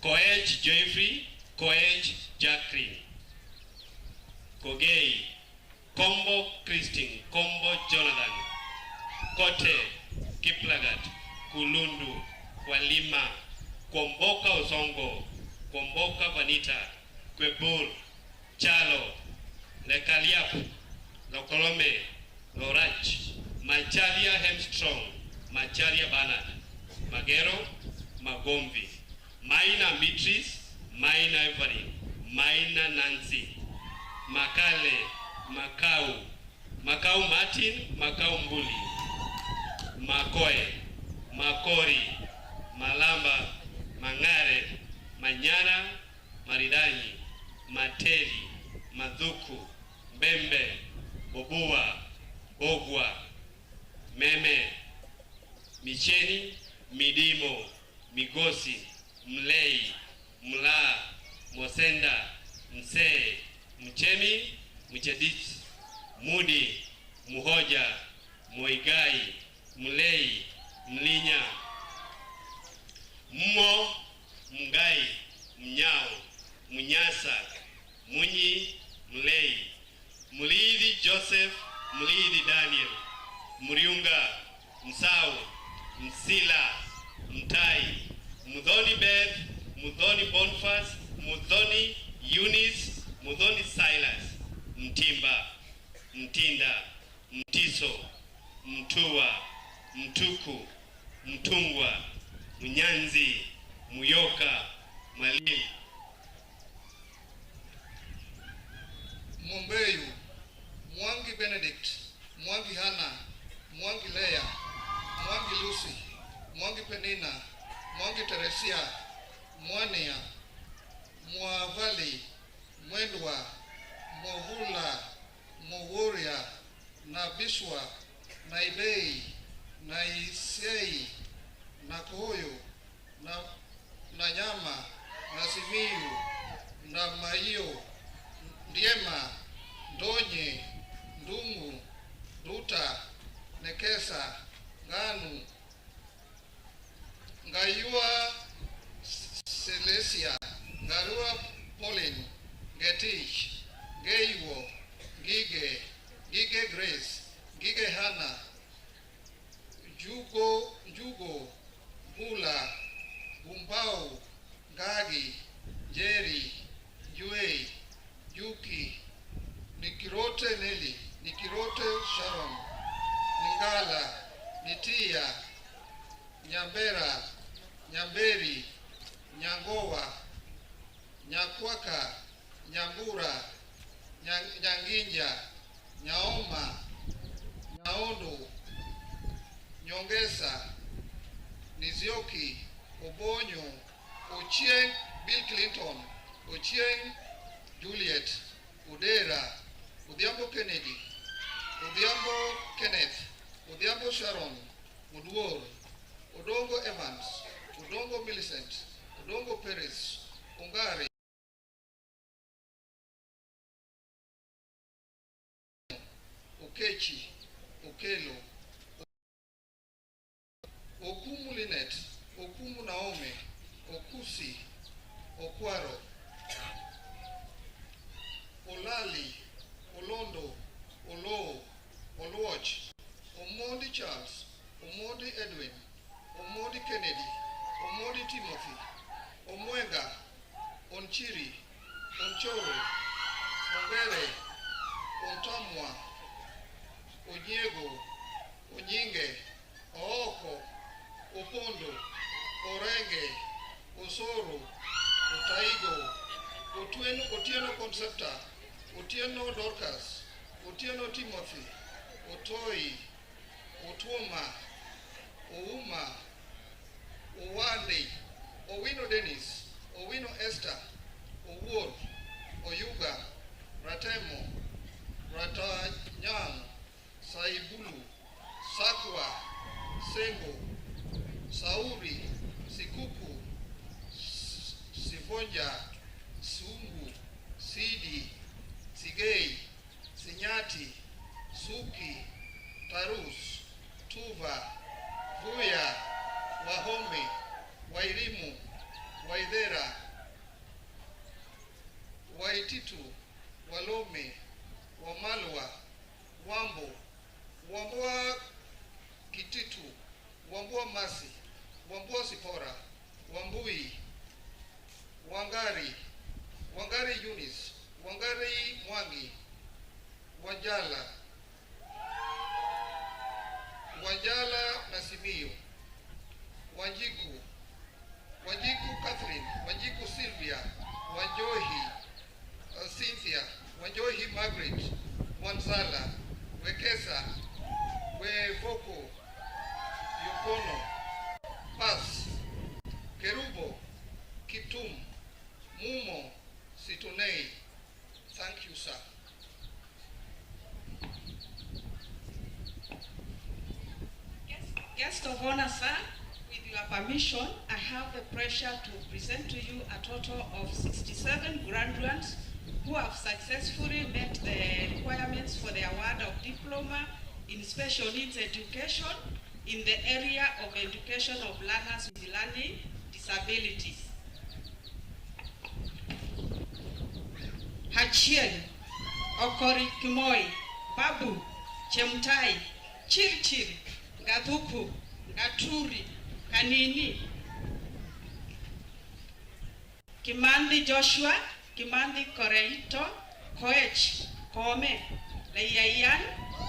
Koech Joyfrey, Koech Jacqueline, Kogei, Kombo Christine, Kombo Jonathan, Kote, Kiplagat, Kulundu, Walima, Kwomboka Osongo, Kwomboka Vanita, Kwebur, Chalo, Lekaliap, Lokolome, Lorach, Macharia Hemstrong, Macharia Banat, Magero, Magomvi, Maina Beatrice, Maina Evelyn, Maina Nancy, Makale, Makau, Makau Martin, Makau Mbuli, Makoe, Makori, Malamba, Mangare, Manyara, Maridani, Mateli, Madhuku, Bembe, Bobua, Bogwa, Meme, Micheni, Midimo, Migosi, Mlei, Mla, Mosenda, Msee, Mchemi, Mchedich, Mudi, Muhoja, Moigai, Mlei, Mlinya, Mmo, Mgai, Mnyao, Mnyasa, Munyi, Mlei, Mlidi Joseph, Mlidi Daniel, Muriunga, Msau, Msila, Mtai, Mudhoni Beth, Mudhoni Boniface, Mudhoni Eunice, Mudhoni Silas, Mtimba, Mtinda, Mtiso, Mtua, Mtuku, Mtungwa, Mnyanzi, Muyoka, Malili, Mombeyu, Mwangi Benedict, Mwangi Hana, Mwangi Leia, Mwangi Lucy, Mwangi Penina, Mwangi Teresia, Mwania, Mwavali, Mwendwa, Mohula, Moworia, Nabiswa, Naibei, Naisei, Nakoyo, Nanyama, Nasimiyu, Namayo, Ndiema, Ndonye, Ndungu, Duta, Nekesa, Nganu, Ngayua Celestia, Ngarua Pauline, Getich, Geiwo, Gige, Gige Grace, Gige Hana, Jugo, Bula, Bumbao, Gagi, Jerry, Jue, Yuki, Nikirote Nelly, Nikirote Sharon, Ningala, Nitia, Nyambera, Nyamberi, Nyangowa, Nyakwaka, Nyambura, Nyanginja, Nyaoma, Nyaondo, Nyongesa, Nizioki, Obonyo, Ochieng Bill Clinton, Ochieng Juliet, Udera, Odhiambo Kennedy, Odhiambo Kenneth, Odhiambo Sharon, Muduor, Odongo Evans, Odongo Millicent, Odongo Perez, Ongare, Okechi, Okelo, Okumu Linet, Okumu Naomi, Okusi, Okwaro, Olali, Olondo, Olo, Olwoch, Omondi Charles, Omondi Edwin, Omondi Kennedy, Omondi Timothy, Omwenga, Onchiri, Onchoro, Ongere, Ontamwa, Onyego, Onyinge, Ooko, Opondo, Orenge, Osoro, Otaigo, Otieno Concepta, Otieno Dorcas, Otieno Timothy, Otoi, Otuoma, Ouma, Owande, Owino Dennis, Owino Esther, Owuor, Oyuga, Ratemo, Ratanyang, Saibulu, Sakwa, Sengo, Sauri, Sikuku, Sivonja, Sungu, Sidi, Sigei, Sinyati, Suki, Tarus, Tuva, Vuya, Wahome, Wairimu, Waidhera, Waititu, Walome, Wamalwa, Wambo, Wambua Kititu, Wambua Masi, Wambua Sipora, Wambui, Wangari, Wangari Yunis, Wangari Mwangi, Wajala, Wajala Nasimio, Wanjiku, Wanjiku Catherine, Wanjiku Sylvia, Wanjohi Cynthia, Wanjohi Margaret, Wanzala, Wekesa, Wevoko, Yokono, Pas, Kerubo, Kitum, Mumo, Sitonei. Thank you, sir. Guest of honor, sir, with your permission, I have the pleasure to present to you a total of 67 graduates who have successfully met the requirements for the award of diploma in special needs education in the area of education of learners with learning disabilities. Hachiel, Okori Kimoi, Babu, Chemtai, Chirchir, Gathuku, Gaturi, Kanini, Kimandi Joshua, Kimandi Koreito, Koech, Kome, Leiayan,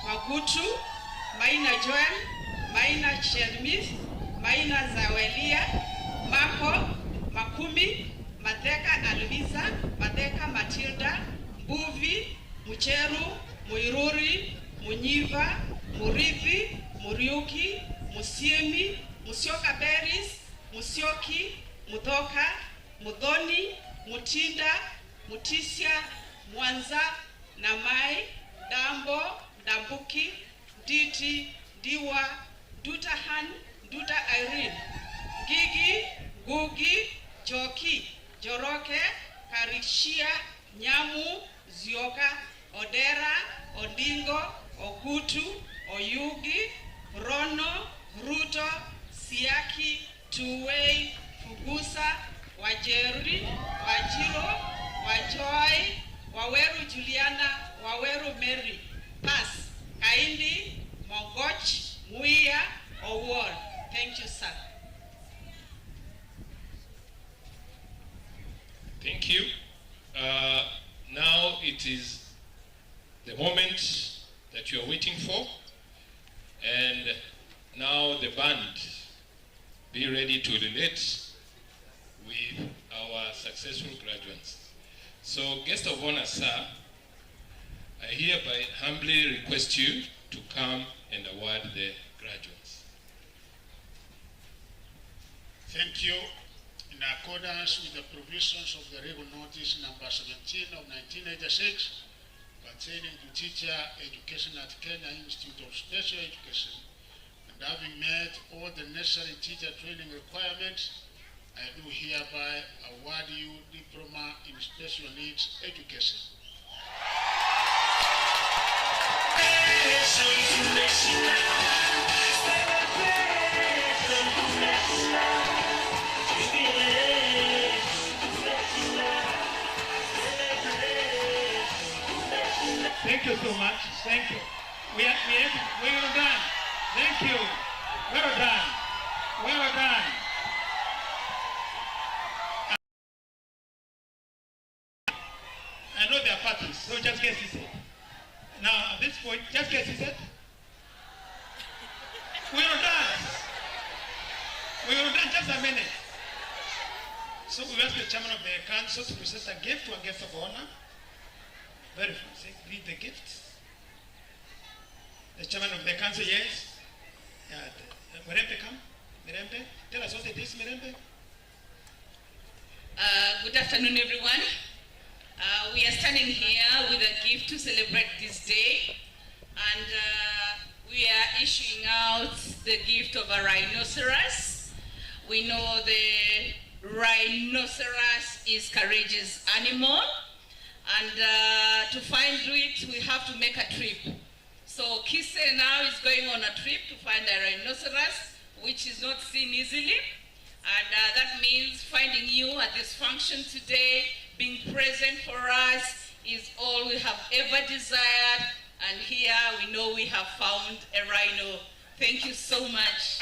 Magutu, Maina Joel, Maina Shelmith, Maina Zawelia, Mako, Makumi, Mateka Alvisa, Mateka Matilda, Mbuvi, Mucheru, Muiruri, Munyiva, Murithi, Muriuki, Musiemi, Musioka Beris, Musioki, Muthoka, Mudhoni, Mutinda, Mutisia, Mwanza, Namai, Dambo, Dambuki, Diti, Diwa, Dutahan, Duta Irene, Gigi, Gugi, Joki, Joroke, Karishia, Nyamu, Zioka, Odera, Odingo, Ogutu, Oyugi, Rono, Ruto, Siaki, Tuwei, Fugusa, Wajeri, Wajiro, Wajoy, Waweru Juliana, Waweru Mary, Pass, Kaindi, Mongoch, Muia, Award. Thank you, sir. Thank you. Now it is the moment that you are waiting for, and now the band be ready to relate with our successful graduates. So, guest of honor, sir, I hereby humbly request you to come and award the graduates. Thank you. In accordance with the provisions of the Regal Notice number 17 of 1986 pertaining to teacher education at Kenya Institute of Special Education, and having met all the necessary teacher training requirements, I do hereby award you Diploma in Special Needs Education. Thank you so much. Thank you. We're done. Thank you. Well done. Well done. I know there are parties, so just get seated. Now, at this point, just get seated. We're done. We're done. Just a minute. So we ask the chairman of the council to present a gift to a guest of honor. Very fancy. Read the gift. The chairman of the council, yes. Mirembe, come. Mirembe, tell us what it is, Mirembe. Good afternoon, everyone. We are standing here with a gift to celebrate this day, and we are issuing out the gift of a rhinoceros. We know the rhinoceros is courageous animal, and to find it, we have to make a trip. So Kise now is going on a trip to find a rhinoceros, which is not seen easily. And that means finding you at this function today, being present for us, is all we have ever desired. And here we know we have found a rhino. Thank you so much.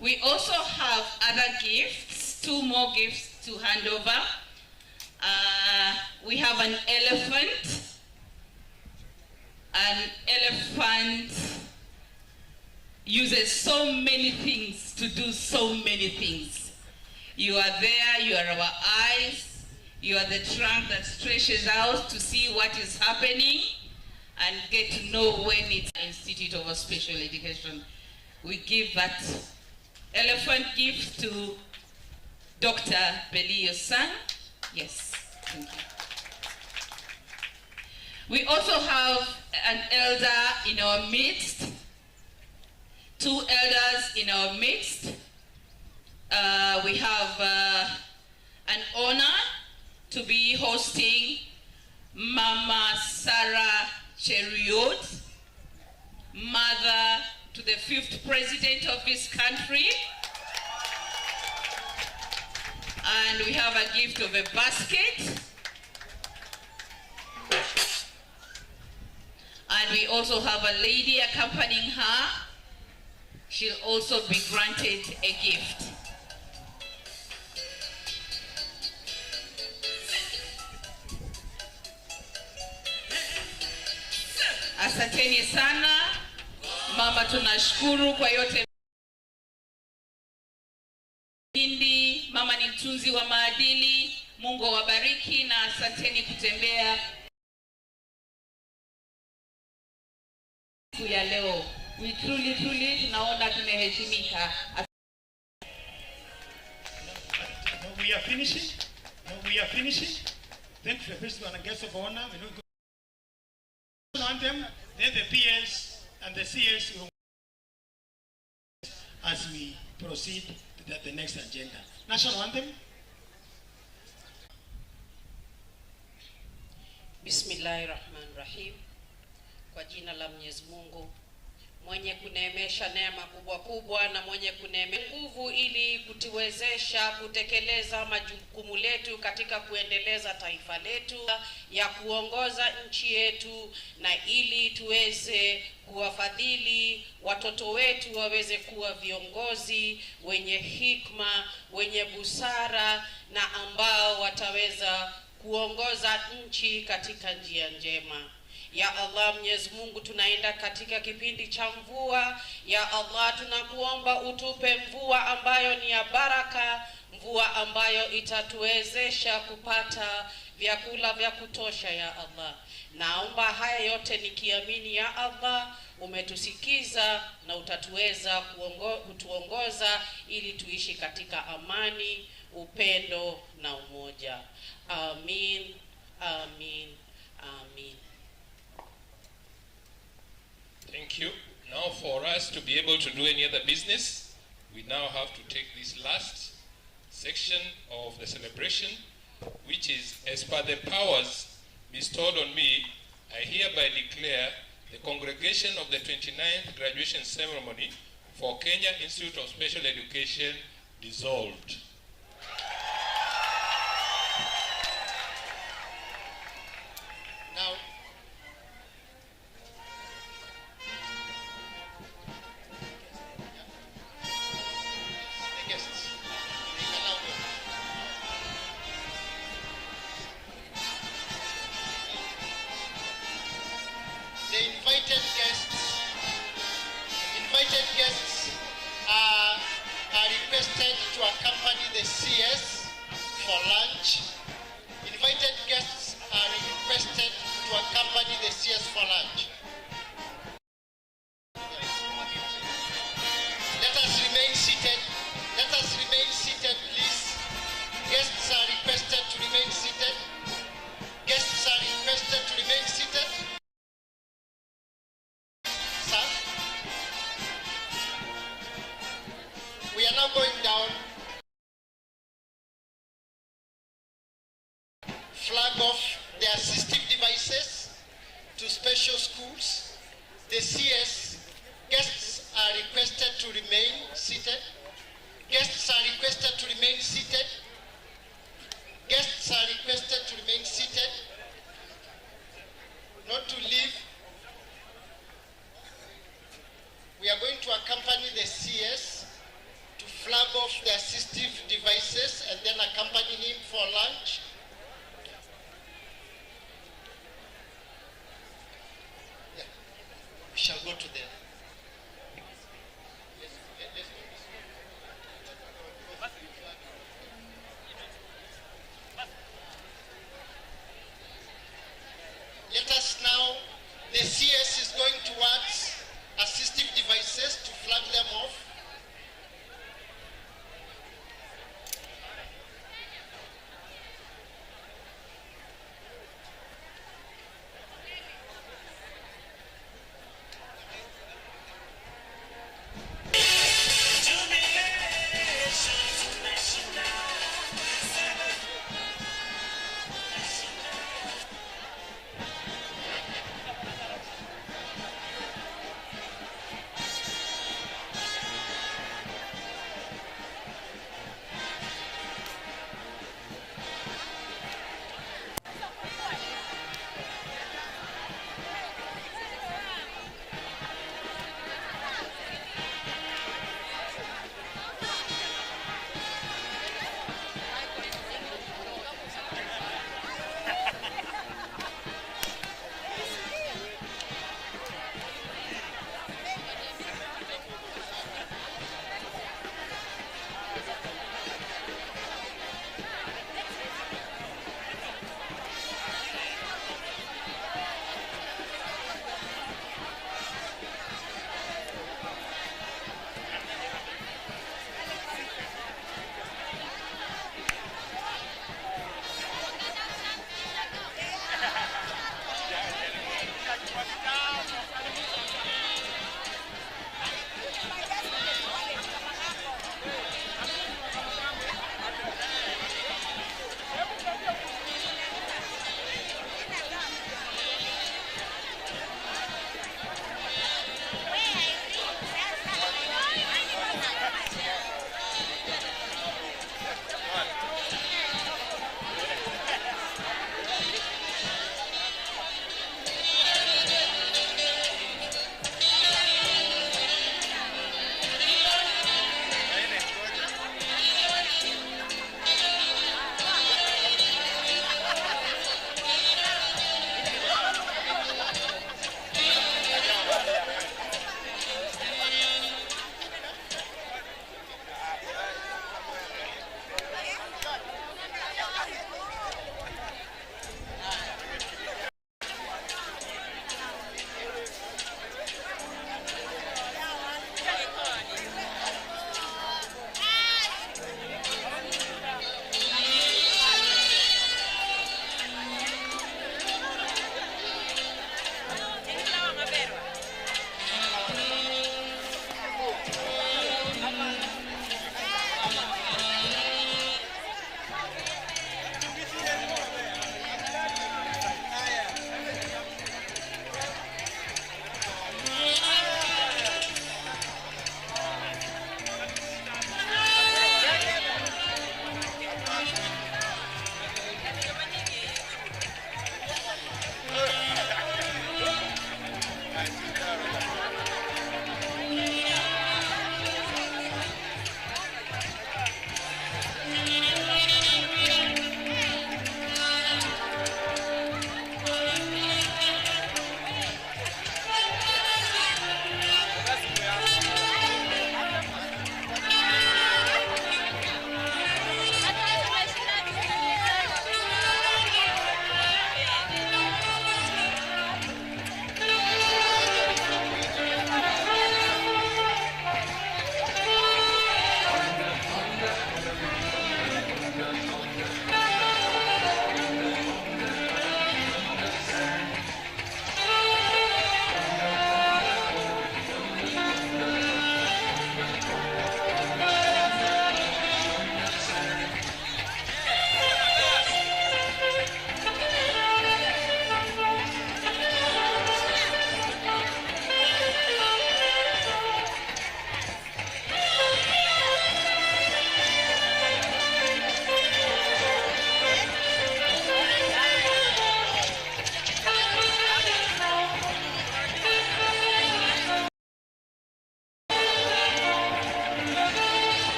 We also have other gifts, 2 more gifts to hand over. We have an elephant. An elephant uses so many things to do so many things. You are there, you are our eyes, you are the trunk that stretches out to see what is happening and get to know when it's Institute of Special Education. We give that elephant gift to Dr. Belio-san. Yes, thank you. We also have an elder in our midst, 2 elders in our midst. We have an honor to be hosting Mama Sarah Cheruiyot, mother to the 5th president of this country. And we have a gift of a basket. And we also have a lady accompanying her. She'll also be granted a gift. Asanteni sana. Mama, tunashukuru kwa yote. Mama ni mtunzi wa maadili. Mungu awabariki na asanteni kutembea siku ya leo. We truly tunaona tumeheshimika. We are finishing. Thank you for the principal and guests of honor. We don't want them. Then the PS and the CS will, as we proceed to the next agenda. National anthem. Bismillahirrahmanirrahim. Kwa jina la Mwenyezi Mungu mwenye kuneemesha neema kubwa kubwa na mwenye kuneemesha nguvu ili kutiwezesha kutekeleza majukumu letu katika kuendeleza taifa letu, ya kuongoza nchi yetu, na ili tuweze kuwafadhili watoto wetu waweze kuwa viongozi wenye hikma, wenye busara, na ambao wataweza kuongoza nchi katika njia njema. Ya Allah, Mwenyezi Mungu, tunaenda katika kipindi cha mvua. Ya Allah, tunakuomba utupe mvua ambayo ni ya baraka, mvua ambayo itatuwezesha kupata vyakula vya kutosha. Ya Allah, naomba haya yote nikiamini ya Allah umetusikiza na utatuweza kutuongoza ili tuishi katika amani, upendo na umoja. Amin, amin, amin. Thank you. Now for us to be able to do any other business, we now have to take this last section of the celebration, which is, as per the powers bestowed on me, I hereby declare the congregation of the 29th graduation ceremony for Kenya Institute of Special Education dissolved. Now, the invited guests are requested to accompany the CS for lunch. Invited guests are requested to accompany the CS for lunch. Let us remain seated. Let us remain seated, please. Guests are requested to remain seated. Guests are requested to remain seated. flag off the assistive devices to special schools. The CS guests are requested to remain seated. Guests are requested to remain seated. Guests are requested to remain seated. Not to leave. We are going to accompany the CS to flag off the assistive devices and then accompany him for lunch. Yeah. We shall go to them. Let us now, the CS is going towards assistive devices to flag them off.